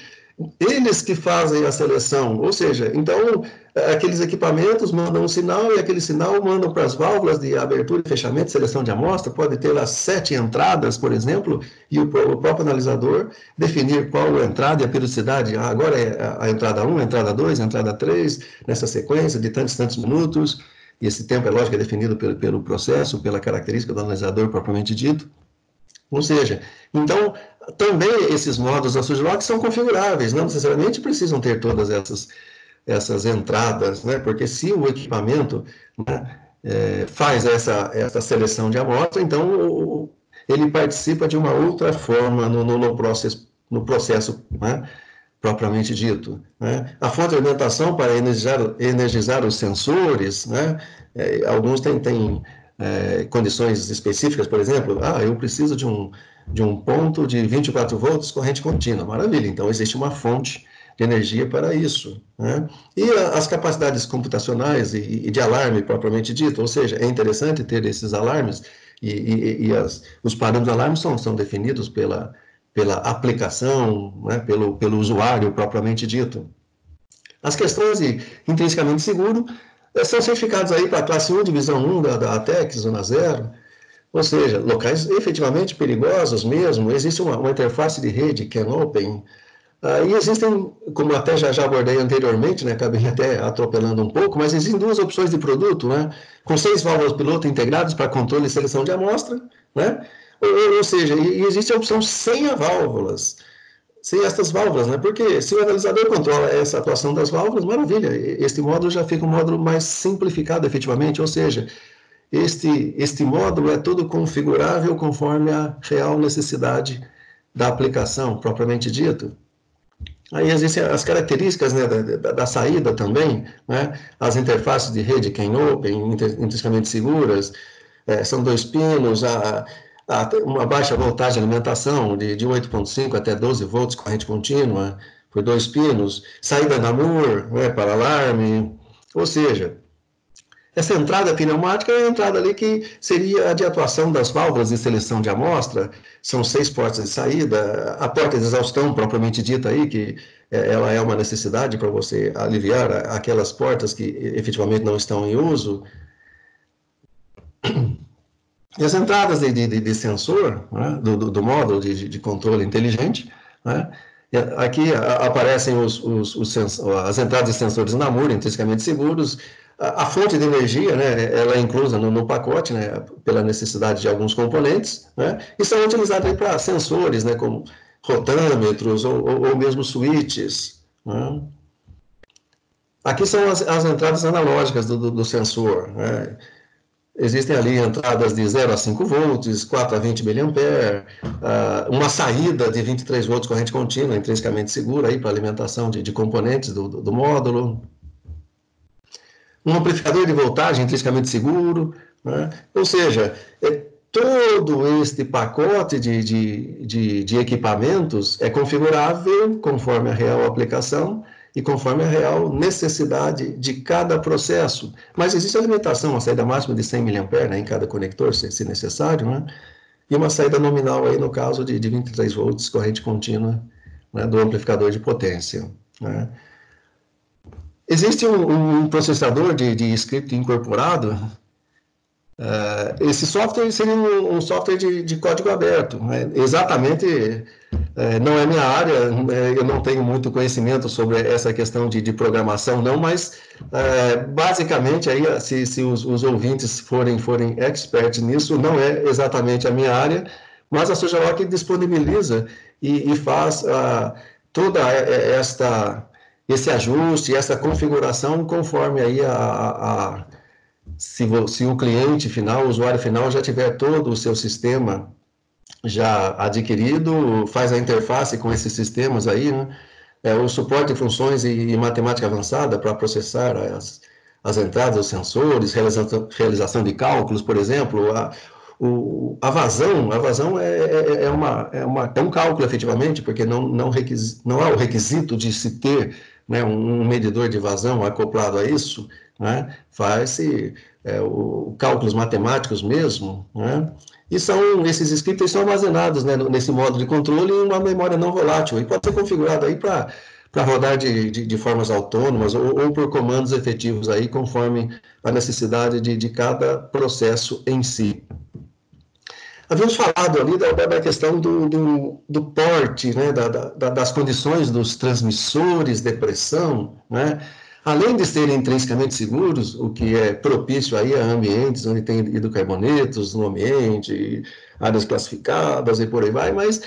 eles que fazem a seleção, ou seja, então, aqueles equipamentos mandam um sinal e aquele sinal mandam para as válvulas de abertura e fechamento, seleção de amostra, pode ter lá 7 entradas, por exemplo, e o próprio analisador definir qual a entrada e a periodicidade. Agora é a entrada 1, a entrada 2, a entrada 3, nessa sequência de tantos minutos, e esse tempo, é lógico, é definido pelo processo, pela característica do analisador propriamente dito. Ou seja, então, também esses módulos da Sogeloc são configuráveis, não necessariamente precisam ter todas essas entradas, né? Porque se o equipamento, né, faz essa seleção de amostra, então ele participa de uma outra forma no processo, né, propriamente dito, né? A fonte de alimentação para energizar os sensores, né? Alguns têm condições específicas, por exemplo, eu preciso de um ponto de 24 volts corrente contínua, maravilha, então existe uma fonte de energia para isso, né? E as capacidades computacionais e de alarme propriamente dito, ou seja, é interessante ter esses alarmes os parâmetros de alarme são definidos pela aplicação, né, pelo usuário propriamente dito. As questões de intrinsecamente seguro são certificados aí para a classe 1, divisão 1 da ATEC, zona 0, ou seja, locais efetivamente perigosos mesmo. Existe uma interface de rede, CAN-Open, e existem, como até já abordei anteriormente, né, acabei até atropelando um pouco, mas existem 2 opções de produto, né, com 6 válvulas piloto integradas para controle e seleção de amostra, né, ou seja, e existe a opção sem essas válvulas, né? Porque se o analisador controla essa atuação das válvulas, maravilha, este módulo já fica um módulo mais simplificado efetivamente, ou seja, este módulo é todo configurável conforme a real necessidade da aplicação, propriamente dito. Aí existem as características, né, da saída também, né? As interfaces de rede CAN-Open, intrinsecamente seguras, são 2 pinos, uma baixa voltagem de alimentação de 8,5 até 12 volts corrente contínua por 2 pinos, saída NAMUR, né, para alarme, ou seja, essa entrada pneumática é a entrada ali que seria a de atuação das válvulas de seleção de amostra, são 6 portas de saída, a porta de exaustão propriamente dita aí, que ela é uma necessidade para você aliviar aquelas portas que efetivamente não estão em uso. E as entradas de sensor, né, do módulo de controle inteligente, né, aqui aparecem as entradas de sensores NAMUR, intrinsecamente seguros. A fonte de energia, né, ela é inclusa no pacote, né, pela necessidade de alguns componentes, né, e são utilizados para sensores, né, como rotâmetros ou mesmo switches, né. Aqui são as entradas analógicas do sensor, né. Existem ali entradas de 0 a 5 volts, 4 a 20 mA, uma saída de 23 volts corrente contínua, intrinsecamente segura aí para alimentação de componentes do módulo. Um amplificador de voltagem intrinsecamente seguro, né? Ou seja, todo este pacote de equipamentos é configurável conforme a real aplicação e conforme a real necessidade de cada processo. Mas existe a limitação, uma saída máxima de 100 mA, né, em cada conector, se necessário, né? E uma saída nominal, aí, no caso, de 23 volts, corrente contínua, né, do amplificador de potência, né? Existe um processador de script incorporado. Esse software seria um software de código aberto, né? Exatamente Não é minha área, eu não tenho muito conhecimento sobre essa questão de programação, não, mas basicamente, aí, se os ouvintes forem experts nisso, não é exatamente a minha área, mas a Sojaloc disponibiliza e faz toda esse ajuste, essa configuração conforme aí se o cliente final, o usuário final já tiver todo o seu sistema já adquirido, faz a interface com esses sistemas aí, né? O suporte de funções e matemática avançada para processar as entradas, os sensores, realização de cálculos, por exemplo, a vazão é um cálculo, efetivamente, porque não há o requisito de se ter, né, um medidor de vazão acoplado a isso, né? Faz-se cálculos matemáticos mesmo, né? E esses scripts são armazenados, né, nesse modo de controle em uma memória não volátil, e pode ser configurado aí para rodar de formas autônomas ou por comandos efetivos aí, conforme a necessidade de cada processo em si. Havíamos falado ali da questão do porte, né, das condições dos transmissores de pressão, né? Além de serem intrinsecamente seguros, o que é propício aí a ambientes onde tem hidrocarbonetos no ambiente, áreas classificadas e por aí vai, mas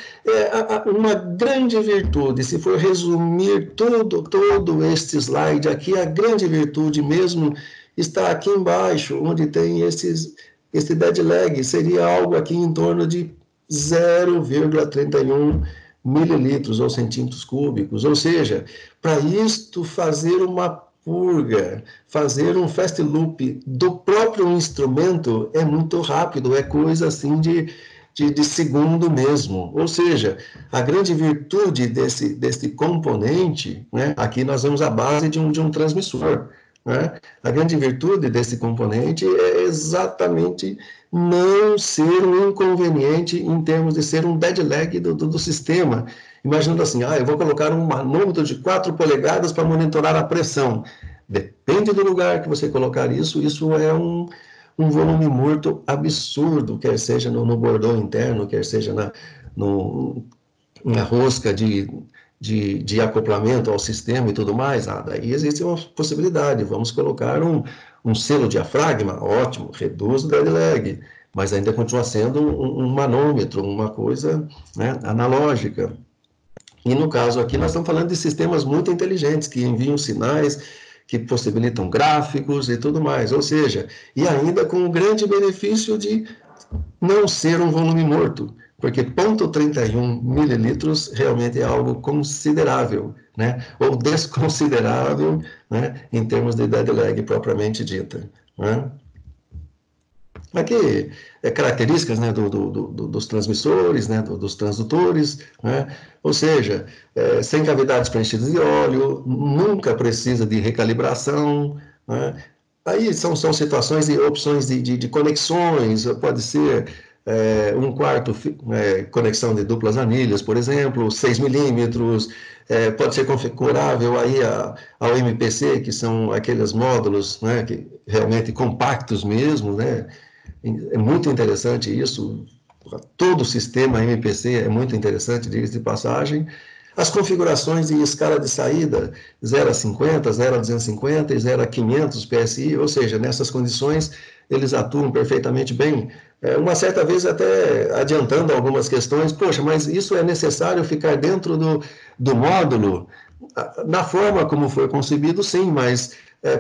uma grande virtude, se for resumir todo este slide aqui, a grande virtude mesmo está aqui embaixo, onde tem esse dead lag, seria algo aqui em torno de 0,31 mililitros ou centímetros cúbicos, ou seja, para isto fazer uma purga, fazer um fast loop do próprio instrumento é muito rápido, é coisa assim de segundo mesmo, ou seja, a grande virtude desse componente, né, aqui nós vemos a base de um transmissor, né? A grande virtude desse componente é exatamente não ser um inconveniente em termos de ser um dead lag do sistema. Imaginando assim, eu vou colocar um manômetro de 4 polegadas para monitorar a pressão. Depende do lugar que você colocar isso é um volume morto absurdo, quer seja no bordão interno, quer seja na rosca de acoplamento ao sistema e tudo mais, daí existe uma possibilidade, vamos colocar um selo diafragma, ótimo, reduz o dead lag, mas ainda continua sendo um manômetro, uma coisa, né, analógica. E no caso aqui nós estamos falando de sistemas muito inteligentes, que enviam sinais, que possibilitam gráficos e tudo mais, ou seja, e ainda com o grande benefício de não ser um volume morto, porque 0,31 mililitros realmente é algo considerável, né? Ou desconsiderável, né? Em termos de dead lag propriamente dita, né? Aqui características, né, dos transmissores, né, dos transdutores, né? Ou seja, sem cavidades preenchidas de óleo, nunca precisa de recalibração, né? Aí são situações e opções de conexões, pode ser um quarto conexão de duplas anilhas, por exemplo, 6 milímetros, pode ser configurável aí ao MPC, que são aqueles módulos, né, que realmente compactos mesmo, né? É muito interessante isso, todo o sistema MPC é muito interessante, diga-se de passagem. As configurações de escala de saída, 0 a 50, 0 a 250 e 0 a 500 PSI, ou seja, nessas condições eles atuam perfeitamente bem. Uma certa vez até adiantando algumas questões, poxa, mas isso é necessário ficar dentro do módulo? Na forma como foi concebido, sim, mas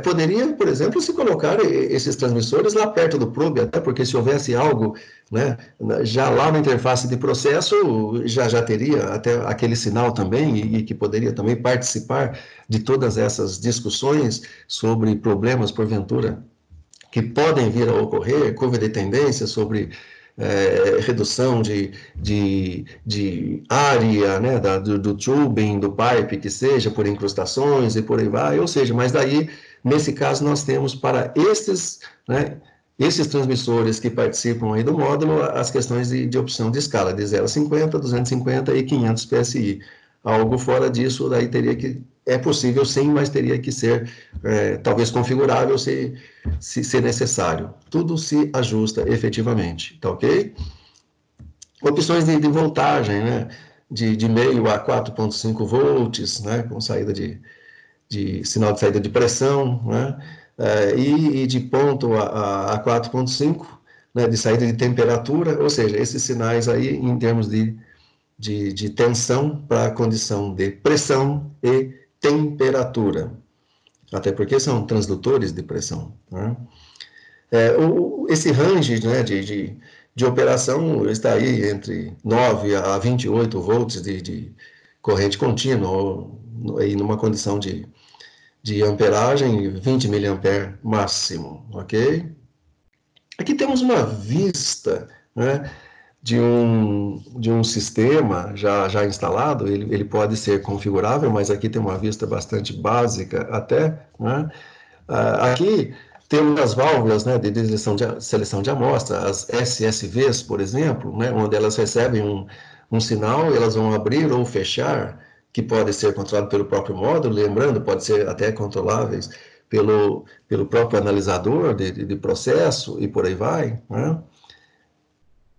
poderia, por exemplo, se colocar esses transmissores lá perto do probe, até porque se houvesse algo, né, já lá na interface de processo, já teria até aquele sinal também, e que poderia também participar de todas essas discussões sobre problemas, porventura, que podem vir a ocorrer, curva de tendência sobre redução de área, né, do tubing, do pipe, que seja por incrustações e por aí vai, ou seja, mas daí, nesse caso, nós temos para esses, né, esses transmissores que participam aí do módulo, as questões de opção de escala, de 0 a 50, 250 e 500 PSI. Algo fora disso, daí teria que... É possível sim, mas teria que ser talvez configurável se necessário. Tudo se ajusta efetivamente, tá ok? Opções de voltagem, né? de meio a 4,5 volts, né, com saída de sinal de saída de pressão, né, e de ponto a 4,5, né, de saída de temperatura, ou seja, esses sinais aí em termos de tensão para a condição de pressão e temperatura, até porque são transdutores de pressão, né. Esse range, né, de operação está aí entre 9 a 28 volts de corrente contínua, ou aí numa condição de amperagem, 20 miliampere máximo, ok? Aqui temos uma vista, né, de um sistema já instalado, ele pode ser configurável, mas aqui tem uma vista bastante básica até, né? Aqui temos as válvulas, né, de seleção de amostra, as SSVs, por exemplo, né, onde elas recebem um sinal e elas vão abrir ou fechar, que pode ser controlado pelo próprio módulo, lembrando, pode ser até controláveis pelo próprio analisador de processo e por aí vai, né?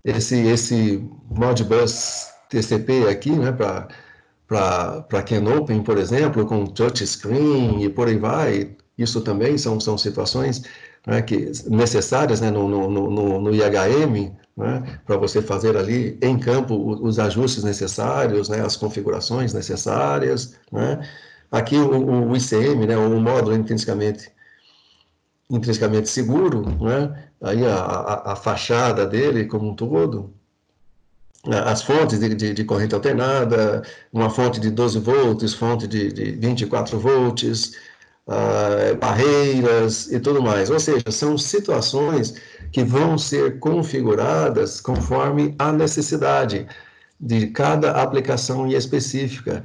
Esse Modbus TCP aqui, né, para CANopen, por exemplo, com touchscreen e por aí vai, isso também são situações, né, necessárias, né, no IHM, né, para você fazer ali em campo os ajustes necessários, né, as configurações necessárias, né. Aqui o ICM, né, o módulo intrinsecamente seguro, né, aí a fachada dele como um todo, as fontes de corrente alternada, uma fonte de 12 volts, fonte de 24 volts, barreiras e tudo mais. Ou seja, são situações que vão ser configuradas conforme a necessidade de cada aplicação específica.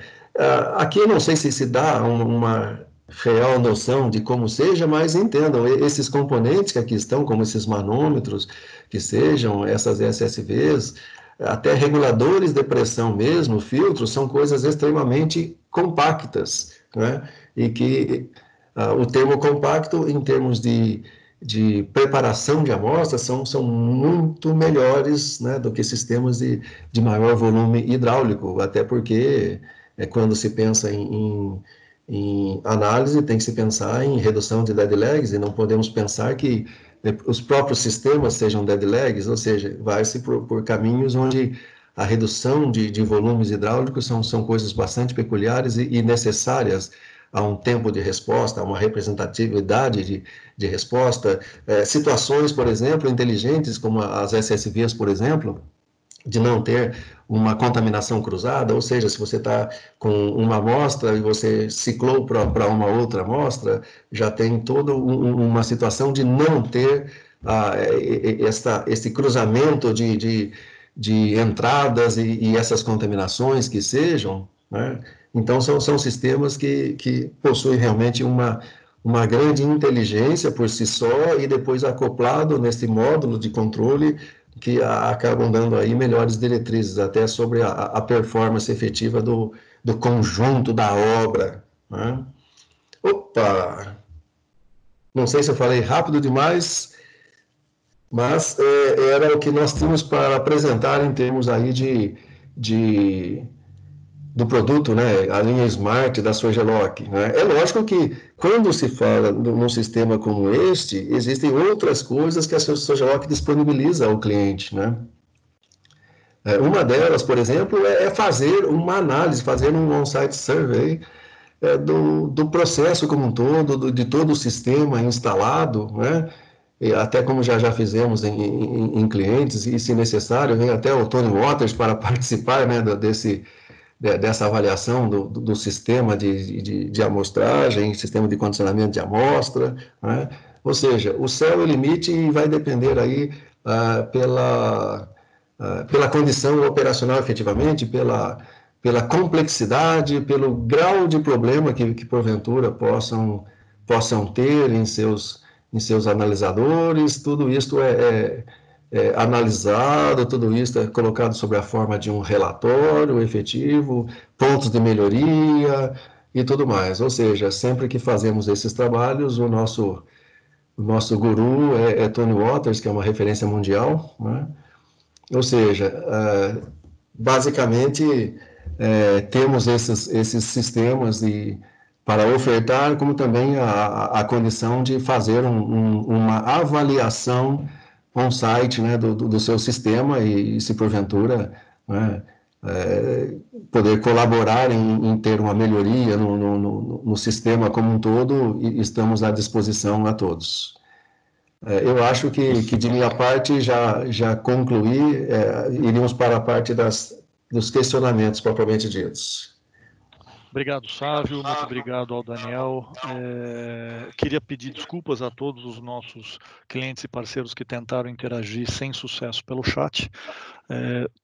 Aqui eu não sei se dá uma real noção de como seja, mas entendam, esses componentes que aqui estão, como esses manômetros, que sejam essas SSVs, até reguladores de pressão mesmo, filtros, são coisas extremamente compactas, né? E que o termo compacto, em termos de preparação de amostras, são muito melhores, né, do que sistemas de maior volume hidráulico, até porque quando se pensa em análise, tem que se pensar em redução de dead legs, e não podemos pensar que os próprios sistemas sejam dead legs, ou seja, vai-se por caminhos onde a redução de volumes hidráulicos são coisas bastante peculiares e necessárias a um tempo de resposta, a uma representatividade de resposta. Situações, por exemplo, inteligentes, como as SSVs, por exemplo, de não ter uma contaminação cruzada, ou seja, se você está com uma amostra e você ciclou para uma outra amostra, já tem toda uma situação de não ter esse cruzamento de entradas e essas contaminações que sejam, né? Então, são sistemas que possuem realmente uma grande inteligência por si só e depois acoplado nesse módulo de controle que acabam dando aí melhores diretrizes até sobre a performance efetiva do conjunto da obra, né? Opa! Não sei se eu falei rápido demais, mas era o que nós tínhamos para apresentar em termos aí do produto, né, a linha Smart da Sogelok, né? É lógico que quando se fala num sistema como este, existem outras coisas que a Sogelok disponibiliza ao cliente, né? Uma delas, por exemplo, é fazer uma análise, fazer um on-site survey do processo como um todo, de todo o sistema instalado, né? E até como já fizemos em clientes, e se necessário, vem até o Tony Waters para participar, né, dessa avaliação do sistema de amostragem, sistema de condicionamento de amostra, né? Ou seja, o céu é o limite e vai depender aí pela condição operacional efetivamente, pela complexidade, pelo grau de problema que porventura possam ter em seus analisadores. Tudo isso é analisado, tudo isso é colocado sob a forma de um relatório efetivo, pontos de melhoria e tudo mais. Ou seja, sempre que fazemos esses trabalhos, o nosso guru é Tony Waters, que é uma referência mundial, né? Ou seja, basicamente, temos esses sistemas para ofertar, como também a condição de fazer uma avaliação on-site, né, do seu sistema e se porventura, né, poder colaborar em ter uma melhoria no sistema como um todo, e estamos à disposição a todos. Eu acho que de minha parte já concluí, iríamos para a parte dos questionamentos propriamente ditos. Obrigado, Sávio. Muito obrigado ao Daniel. Queria pedir desculpas a todos os nossos clientes e parceiros que tentaram interagir sem sucesso pelo chat.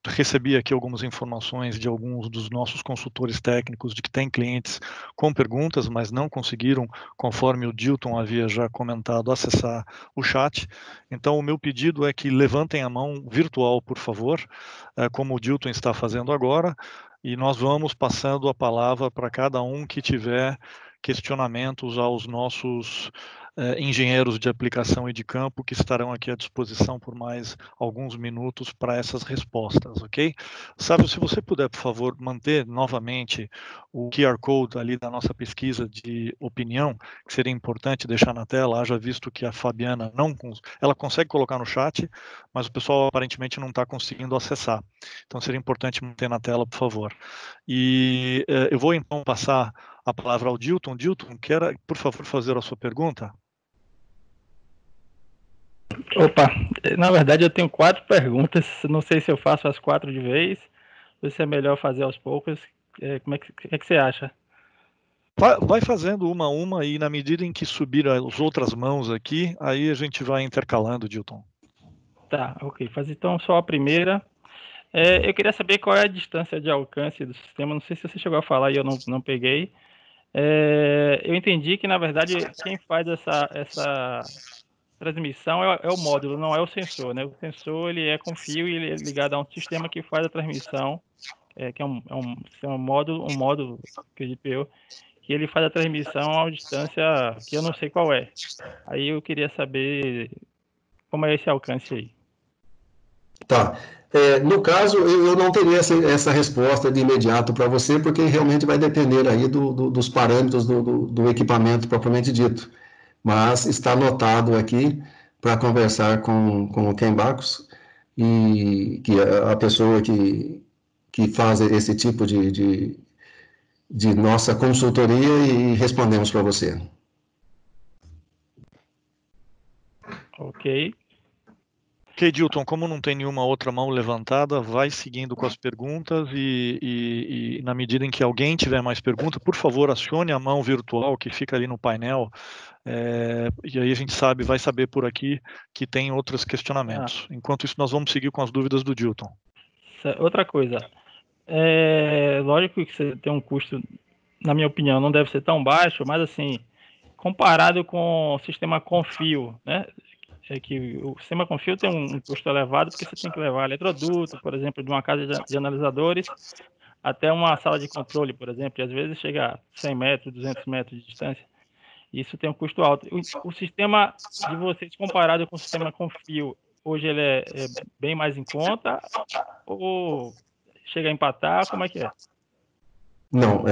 Recebi aqui algumas informações de alguns dos nossos consultores técnicos de que tem clientes com perguntas, mas não conseguiram, conforme o Dilton havia já comentado, acessar o chat. Então, o meu pedido é que levantem a mão virtual, por favor, como o Dilton está fazendo agora, e nós vamos passando a palavra para cada um que tiver questionamentos aos nossos engenheiros de aplicação e de campo, que estarão aqui à disposição por mais alguns minutos para essas respostas, ok? Sávio, se você puder, por favor, manter novamente o QR Code ali da nossa pesquisa de opinião, que seria importante deixar na tela, haja visto que a Fabiana ela consegue colocar no chat, mas o pessoal aparentemente não está conseguindo acessar. Então seria importante manter na tela, por favor. E eu vou então passar a palavra ao Dilton. Dilton, quer, por favor, fazer a sua pergunta? Opa, na verdade eu tenho 4 perguntas, não sei se eu faço as 4 de vez, ou se é melhor fazer aos poucos. Como é que você acha? Vai fazendo uma a uma, e na medida em que subir as outras mãos aqui, aí a gente vai intercalando, Dilton. Tá, ok. Faz então só a primeira. Eu queria saber qual é a distância de alcance do sistema, não sei se você chegou a falar e eu não peguei. Eu entendi que, na verdade, quem faz essa transmissão é o módulo, não é o sensor, né? O sensor ele é com fio e ele é ligado a um sistema que faz a transmissão, que é um módulo, acredito eu, que ele faz a transmissão a distância que eu não sei qual é. Aí eu queria saber como é esse alcance aí. Tá. No caso, eu não teria essa resposta de imediato para você, porque realmente vai depender aí dos parâmetros do equipamento propriamente dito. Mas está anotado aqui para conversar com o Ken Bacos, e que é a pessoa que faz esse tipo de nossa consultoria, e respondemos para você. Ok. Ok, Dilton, como não tem nenhuma outra mão levantada, vai seguindo com as perguntas e na medida em que alguém tiver mais pergunta, por favor, acione a mão virtual que fica ali no painel, e aí a gente vai saber por aqui que tem outros questionamentos. Enquanto isso, nós vamos seguir com as dúvidas do Dilton. Outra coisa, lógico que você tem um custo, na minha opinião, não deve ser tão baixo, mas assim, comparado com o sistema com fio, né? Que o sistema com fio tem um custo elevado, porque você tem que levar eletroduto, por exemplo, de uma casa de analisadores até uma sala de controle, por exemplo, e às vezes chega a 100 metros, 200 metros de distância. Isso tem um custo alto. O sistema de vocês, comparado com o sistema com fio, hoje ele é bem mais em conta ou chega a empatar? Como é que é? Não,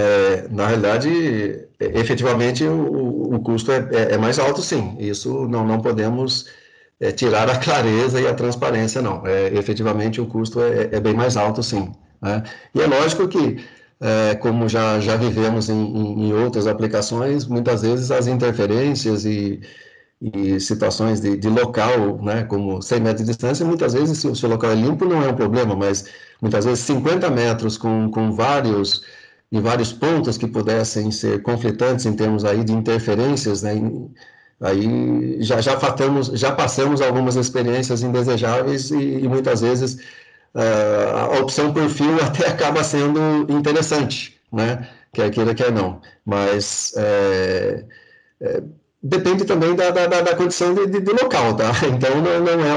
na realidade, efetivamente, o custo é mais alto, sim. Isso não podemos tirar a clareza e a transparência, não. Efetivamente, o custo é bem mais alto, sim, né? E é lógico que, como já vivemos em outras aplicações, muitas vezes as interferências e situações de local, né, como 100 metros de distância, muitas vezes, se o seu local é limpo, não é um problema, mas muitas vezes 50 metros com vários pontos que pudessem ser conflitantes em termos aí de interferências, né, aí já passamos algumas experiências indesejáveis, e muitas vezes a opção por fio até acaba sendo interessante, né, quer queira, quer não, mas depende também da condição de local, tá? Então não é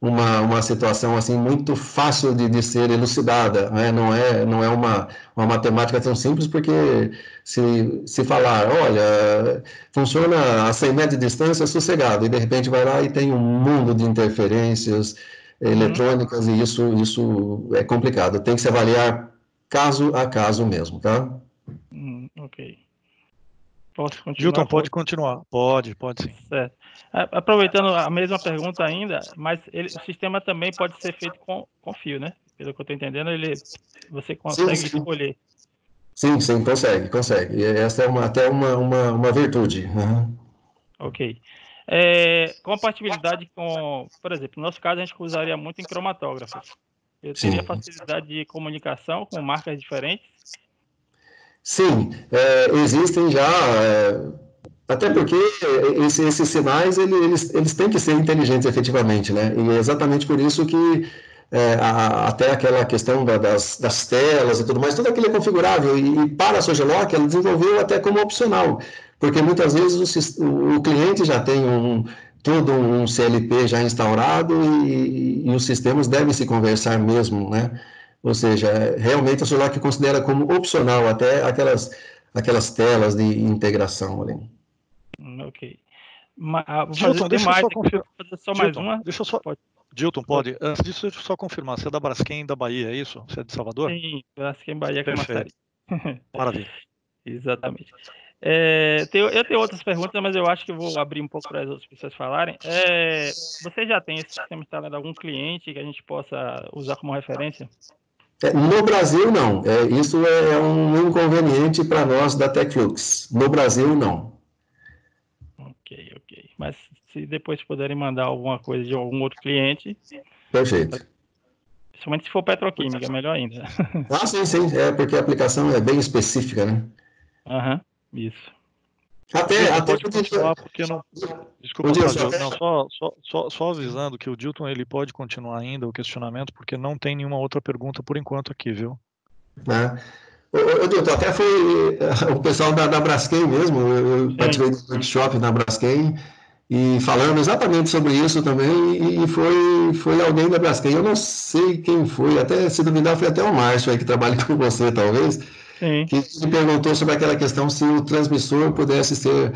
uma situação assim muito fácil de ser elucidada, né? Não é uma matemática tão simples, porque se falar, olha, funciona a 100 metros de distância sossegado, e de repente vai lá e tem um mundo de interferências eletrônicas, e isso é complicado. Tem que se avaliar caso a caso mesmo, tá? Ok. Posso continuar? Gilton, pode continuar. Pode sim. Certo. Aproveitando a mesma pergunta ainda, mas o sistema também pode ser feito com fio, né? Pelo que eu estou entendendo, você consegue escolher. Sim, consegue. E essa é até uma virtude. Uhum. Ok. Compatibilidade com, por exemplo, no nosso caso, a gente usaria muito em cromatógrafos. Eu teria Sim. facilidade de comunicação com marcas diferentes? Sim, existem já, até porque esses sinais, eles têm que ser inteligentes efetivamente, né? E é exatamente por isso que até aquela questão das telas e tudo mais, tudo aquilo é configurável, e para a Sogelock, ela desenvolveu até como opcional, porque muitas vezes o cliente já tem todo um CLP já instaurado e os sistemas devem se conversar mesmo, né? Ou seja, realmente a Sogelock considera como opcional até aquelas telas de integração ali. Ok. Vou Gilton, fazer deixa eu mais só aqui, confirmar. vou fazer só mais Gilton, uma. deixa eu só. Pode. Gilton, pode. Antes disso, deixa eu só confirmar. Você é da Braskem da Bahia, é isso? Você é de Salvador? Sim, Braskem Bahia Perfeito. Camaçari. Maravilha. Exatamente. Eu tenho outras perguntas, mas eu acho que eu vou abrir um pouco para as outras pessoas falarem. Você já tem esse sistema instalado em algum cliente que a gente possa usar como referência? No Brasil, não. Isso é um inconveniente para nós da Techlux. No Brasil, não. Ok. Mas se depois puderem mandar alguma coisa de algum outro cliente, Perfeito. principalmente se for petroquímica, melhor ainda. Ah, sim, porque a aplicação é bem específica, né? Aham, isso. Gilton, Até pode continuar, porque não. Desculpa, Dilson, Fábio. Não, só avisando que o Dilton ele pode continuar ainda o questionamento, porque não tem nenhuma outra pergunta por enquanto aqui, viu? né? Dilton, até foi o pessoal da Braskem mesmo, eu participei do workshop na Braskem, e falando exatamente sobre isso também, e foi alguém da Braskem, eu não sei quem foi, até se duvidar foi até o Márcio aí que trabalha com você, talvez, Sim. que me perguntou sobre aquela questão se o transmissor pudesse ser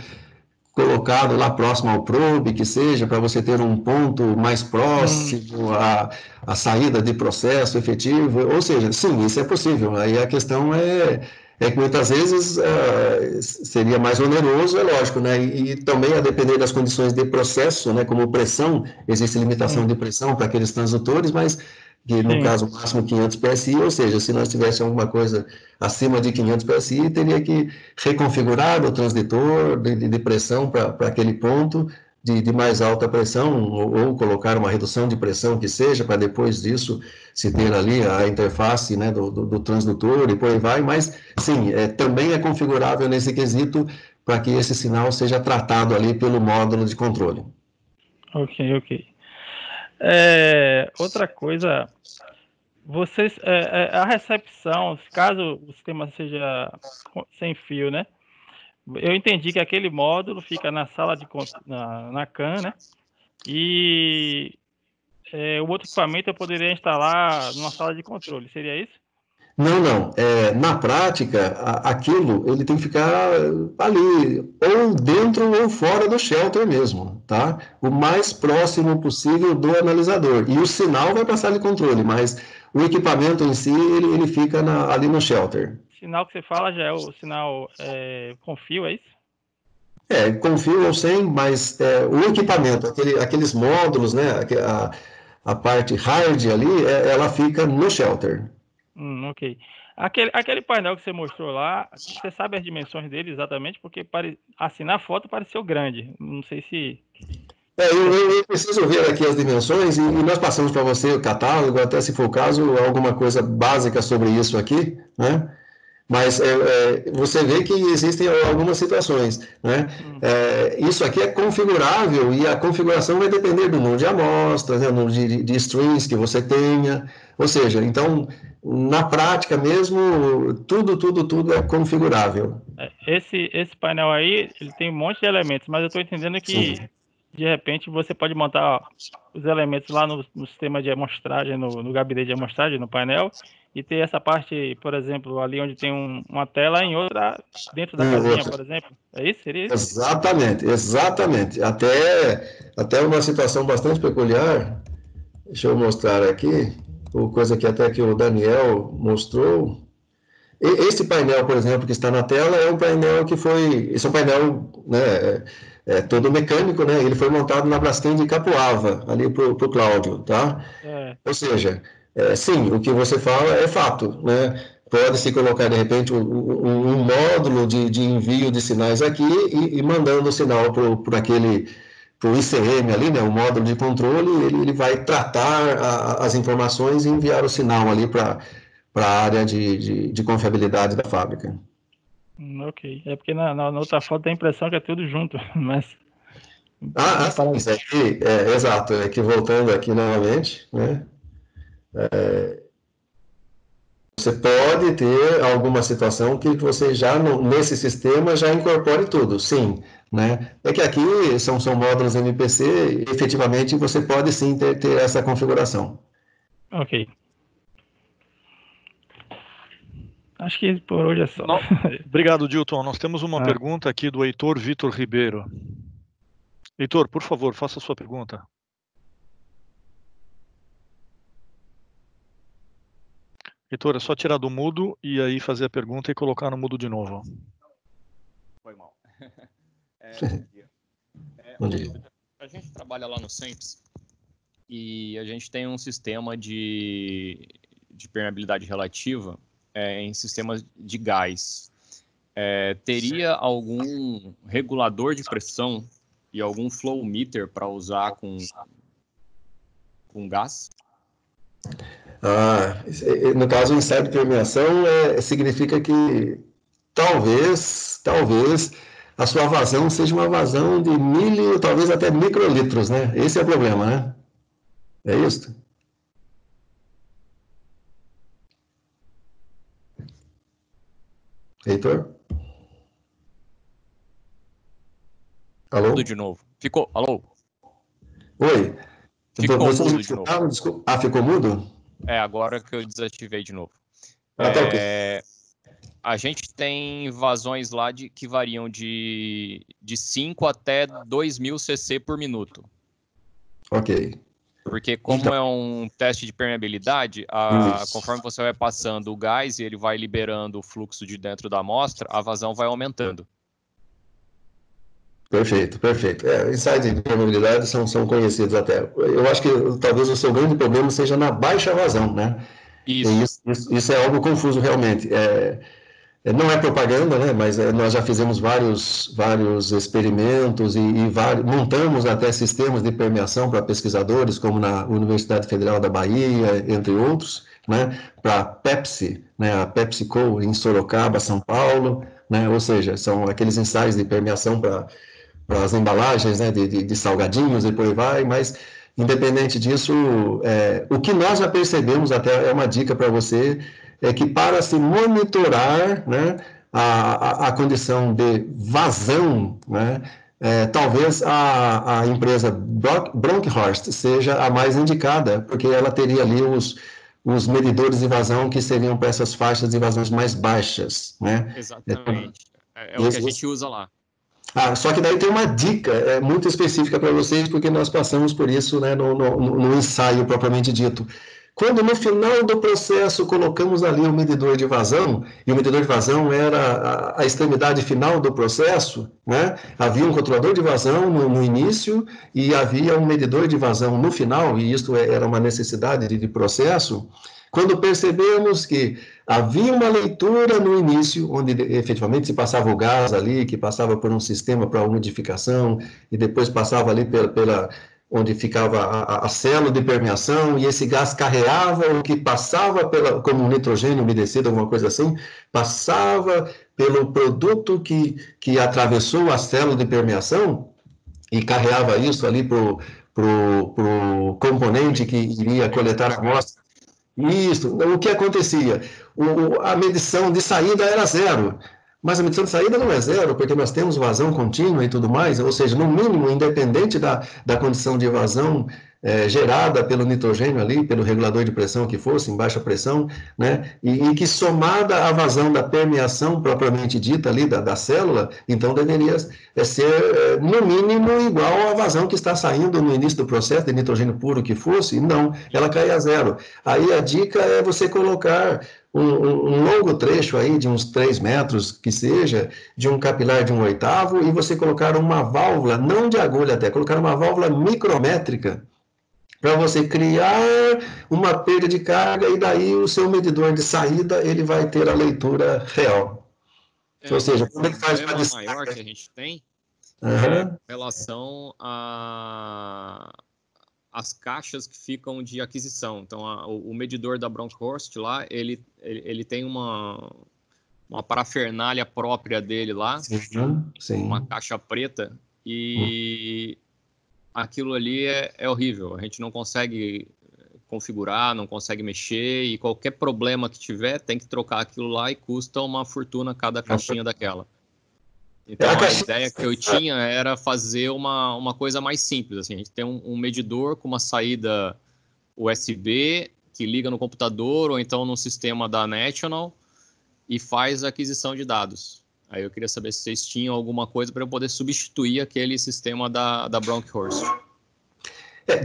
colocado lá próximo ao probe, que seja, para você ter um ponto mais próximo à saída de processo efetivo, ou seja, sim, isso é possível. Aí a questão é que muitas vezes seria mais oneroso, é lógico, né? E também a depender das condições de processo, né? Como pressão, existe limitação de pressão para aqueles transdutores, mas que no caso máximo 500 PSI, ou seja, se nós tivéssemos alguma coisa acima de 500 PSI, teria que reconfigurar o transdutor de pressão para aquele ponto de mais alta pressão, ou colocar uma redução de pressão que seja, para depois disso se ter ali a interface, né, do transdutor e por aí vai, mas sim, também é configurável nesse quesito para que esse sinal seja tratado ali pelo módulo de controle. Ok. Outra coisa, a recepção, caso o sistema seja sem fio, né? Eu entendi que aquele módulo fica na sala na CAN, né? E o outro equipamento eu poderia instalar numa sala de controle, seria isso? Não. Na prática, aquilo ele tem que ficar ali, ou dentro ou fora do shelter mesmo, tá? O mais próximo possível do analisador. E o sinal vai passar de controle, mas o equipamento em si, ele fica ali no shelter. O sinal que você fala já é o sinal com fio, é isso? Com fio ou sem, mas o equipamento, aqueles módulos, né? A parte hard ali, ela fica no shelter. Ok. Aquele painel que você mostrou lá, você sabe as dimensões dele exatamente? Porque assim, na foto pareceu grande. Não sei se. Eu preciso ver aqui as dimensões e nós passamos para você o catálogo, até se for o caso, alguma coisa básica sobre isso aqui, né? Mas você vê que existem algumas situações, né? Isso aqui é configurável e a configuração vai depender do número de amostras, né? O número de strings que você tenha, ou seja, então, na prática mesmo, tudo é configurável. Esse painel aí, ele tem um monte de elementos, mas eu estou entendendo que, Sim. de repente, você pode montar os elementos lá no sistema de amostragem, no gabinete de amostragem, no painel, e ter essa parte, por exemplo, ali onde tem uma tela em outra, dentro da casinha, por exemplo. É isso? Seria isso? Exatamente. Até uma situação bastante peculiar, deixa eu mostrar aqui, coisa que até que o Daniel mostrou. Esse painel, por exemplo, que está na tela, é um painel que foi... Esse é um painel, né, todo mecânico, né? Ele foi montado na Braskem de Capoava, ali para o Cláudio, tá? Ou seja, sim, o que você fala é fato, né? Pode-se colocar, de repente, um módulo de envio de sinais aqui e mandando o sinal para aquele... Para o ICM ali, né, o módulo de controle, ele vai tratar as informações e enviar o sinal ali para a área de confiabilidade da fábrica. Ok. É porque na outra foto tem a impressão que é tudo junto, mas... Sim, isso aqui, exato, é que voltando aqui novamente, né, você pode ter alguma situação que você já, nesse sistema, já incorpore tudo, sim, né, é que aqui são módulos MPC, efetivamente você pode sim ter essa configuração. Ok. Acho que por hoje é só. Obrigado, Dilton. Nós temos uma pergunta aqui do Heitor Vitor Ribeiro. Heitor, por favor, faça a sua pergunta. Heitor, é só tirar do mudo e aí fazer a pergunta e colocar no mudo de novo. Foi mal. Bom dia. A gente trabalha lá no CEMPS e a gente tem um sistema de permeabilidade relativa em sistemas de gás. Teria algum regulador de pressão e algum flow meter para usar com gás? No caso, o ensaio de permeação significa que talvez a sua vazão seja uma vazão de talvez até microlitros, né? Esse é o problema, né? É isso? Heitor? Alô? Tudo de novo. Ficou? Alô? Oi. Ficou Você mudo de novo. Desculpa. Ficou mudo? Agora que eu desativei de novo. Tá ok. A gente tem vazões lá que variam de 5 até 2.000 cc por minuto. Ok. Porque como é um teste de permeabilidade, conforme você vai passando o gás e ele vai liberando o fluxo de dentro da amostra, a vazão vai aumentando. Perfeito. Ensaios de permeabilidade são conhecidos até. Eu acho que talvez o seu grande problema seja na baixa vazão, né? Isso é algo confuso realmente. Não é propaganda, né? Mas nós já fizemos vários experimentos e montamos até sistemas de permeação para pesquisadores, como na Universidade Federal da Bahia, entre outros, né? Para Pepsi, né? A PepsiCo em Sorocaba, São Paulo, né? Ou seja, são aqueles ensaios de permeação para as embalagens, né? De salgadinhos e por aí vai, mas independente disso, o que nós já percebemos, até é uma dica para você, é que para se monitorar, né, a condição de vazão, né, talvez a empresa Bronkhorst seja a mais indicada, porque ela teria ali os medidores de vazão que seriam para essas faixas de vazões mais baixas, né? Exatamente. É o que a gente usa lá. Só que daí tem uma dica muito específica para vocês, porque nós passamos por isso, né, no ensaio propriamente dito. Quando no final do processo colocamos ali o medidor de vazão, e o medidor de vazão era a extremidade final do processo, né? Havia um controlador de vazão no início e havia um medidor de vazão no final, e isso era uma necessidade de processo. Quando percebemos que havia uma leitura no início, onde efetivamente se passava o gás ali, que passava por um sistema para umidificação, e depois passava ali onde ficava a célula de permeação, e esse gás carreava o que passava como um nitrogênio umedecido, alguma coisa assim, passava pelo produto que atravessou a célula de permeação e carreava isso ali para o componente que iria coletar a amostra. Isso, o que acontecia? A medição de saída era zero, mas a medição de saída não é zero, porque nós temos vazão contínua e tudo mais, ou seja, no mínimo, independente da condição de vazão gerada pelo nitrogênio ali, pelo regulador de pressão que fosse, em baixa pressão, né, e que somada à vazão da permeação propriamente dita ali, da célula, então deveria ser, no mínimo, igual à vazão que está saindo no início do processo, de nitrogênio puro que fosse, não, ela cai a zero. Aí a dica é você colocar um longo trecho aí de uns 3 metros, que seja, de um capilar de 1/8, e você colocar uma válvula, não de agulha até, colocar uma válvula micrométrica, para você criar uma perda de carga, e daí o seu medidor de saída, ele vai ter a leitura real. Ou seja, O como ele faz uma problema maior descarga? que a gente tem é Aham. com relação às caixas que ficam de aquisição. Então, o medidor da Bronkhorst lá, ele tem uma parafernália própria dele lá, Sim. uma caixa preta, e aquilo ali é horrível. A gente não consegue configurar, não consegue mexer, e qualquer problema que tiver, tem que trocar aquilo lá e custa uma fortuna cada caixinha daquela. Então, a ideia que eu tinha era fazer uma coisa mais simples. Assim, a gente tem um medidor com uma saída USB que liga no computador ou então no sistema da National e faz a aquisição de dados. Aí eu queria saber se vocês tinham alguma coisa para eu poder substituir aquele sistema da Bronkhorst.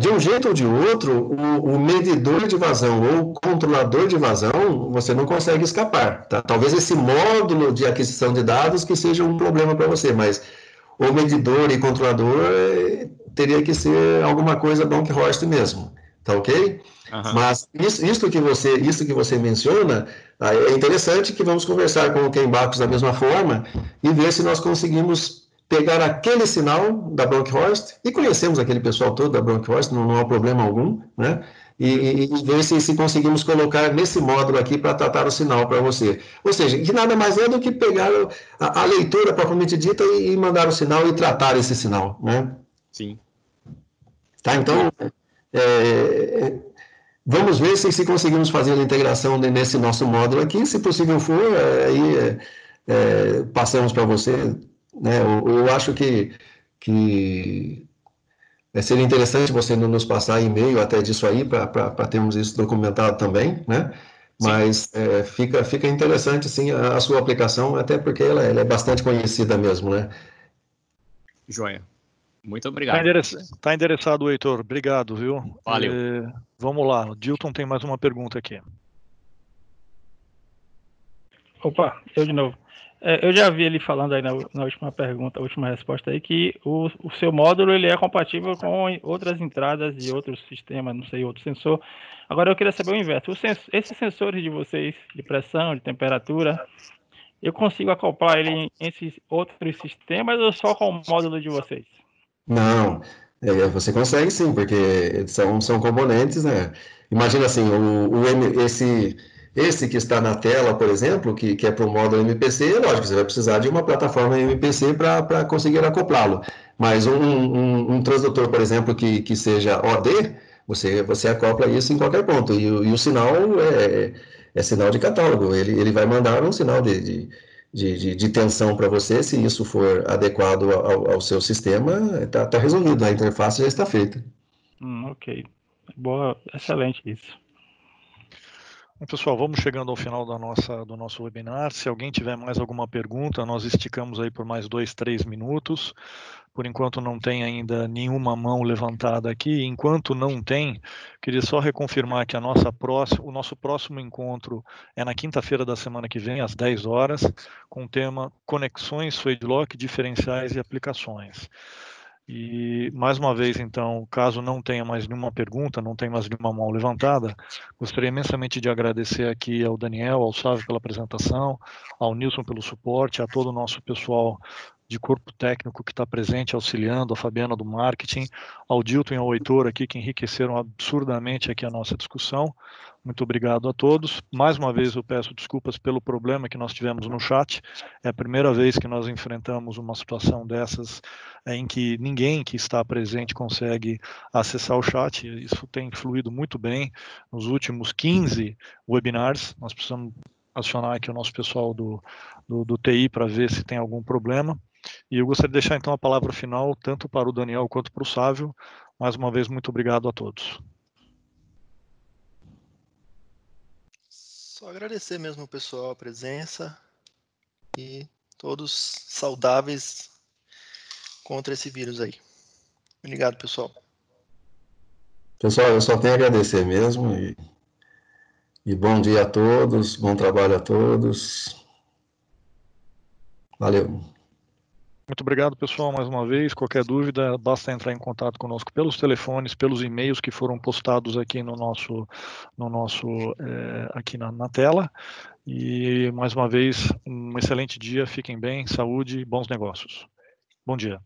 De um jeito ou de outro, o medidor de vazão ou o controlador de vazão, você não consegue escapar. Tá? Talvez esse módulo de aquisição de dados que seja um problema para você, mas o medidor e controlador teria que ser alguma coisa Bronkhorst mesmo, tá ok? Mas isso que você menciona, é interessante, que vamos conversar com o Ken Bacos da mesma forma e ver se nós conseguimos pegar aquele sinal da Bronkhorst, e conhecemos aquele pessoal todo da Bronkhorst, não há problema algum, né? E ver se conseguimos colocar nesse módulo aqui para tratar o sinal para você. Ou seja, que nada mais é do que pegar a leitura propriamente dita e mandar o sinal e tratar esse sinal, né? Sim. Tá, então, vamos ver se conseguimos fazer a integração nesse nosso módulo aqui. Se possível for, aí passamos para você, né? Eu acho que seria interessante você nos passar e-mail até disso aí, para termos isso documentado também, né? Mas fica interessante, sim, a sua aplicação, até porque ela é bastante conhecida mesmo, né? Joia. Muito obrigado. Está endereçado, Heitor. Obrigado, viu? Valeu. Vamos lá. O Dilton tem mais uma pergunta aqui. Opa, eu de novo. Eu já vi ele falando aí na última pergunta, última resposta aí, que o seu módulo ele é compatível com outras entradas e outros sistemas, não sei, outro sensor. Agora eu queria saber o inverso. Esses sensores de vocês, de pressão, de temperatura, eu consigo acoplar ele em esses outros sistemas ou só com o módulo de vocês? Não, você consegue sim, porque são componentes, né? Imagina assim, esse que está na tela, por exemplo, que é para o módulo MPC, lógico, você vai precisar de uma plataforma MPC para conseguir acoplá-lo. Mas um transdutor, por exemplo, que seja OD, você acopla isso em qualquer ponto. E o sinal é sinal de catálogo, ele vai mandar um sinal de tensão para você. Se isso for adequado ao seu sistema, está resolvido, a interface já está feita. Ok. Boa, excelente isso. Bom, pessoal, vamos chegando ao final do nosso webinar. Se alguém tiver mais alguma pergunta, nós esticamos aí por mais 2, 3 minutos. Por enquanto não tem ainda nenhuma mão levantada aqui. Enquanto não tem, queria só reconfirmar que o nosso próximo encontro é na quinta-feira da semana que vem, às 10 horas, com o tema Conexões, Swadelock, Diferenciais e Aplicações. E, mais uma vez, então, caso não tenha mais nenhuma pergunta, não tenha mais nenhuma mão levantada, gostaria imensamente de agradecer aqui ao Daniel, ao Sávio pela apresentação, ao Nilson pelo suporte, a todo o nosso pessoal de corpo técnico que está presente, auxiliando, a Fabiana do marketing, ao Dilton e ao Heitor aqui, que enriqueceram absurdamente aqui a nossa discussão. Muito obrigado a todos. Mais uma vez eu peço desculpas pelo problema que nós tivemos no chat. É a primeira vez que nós enfrentamos uma situação dessas em que ninguém que está presente consegue acessar o chat. Isso tem fluído muito bem nos últimos 15 webinars. Nós precisamos acionar aqui o nosso pessoal do TI para ver se tem algum problema. E eu gostaria de deixar então a palavra final tanto para o Daniel quanto para o Sávio. Mais uma vez, muito obrigado a todos. Só agradecer mesmo, pessoal, a presença e todos saudáveis contra esse vírus aí. Obrigado, pessoal. Pessoal, eu só tenho a agradecer mesmo, e E bom dia a todos, bom trabalho a todos. Valeu. Muito obrigado, pessoal, mais uma vez. Qualquer dúvida, basta entrar em contato conosco pelos telefones, pelos e-mails que foram postados aqui no nosso aqui na tela. E, mais uma vez, um excelente dia, fiquem bem, saúde e bons negócios. Bom dia.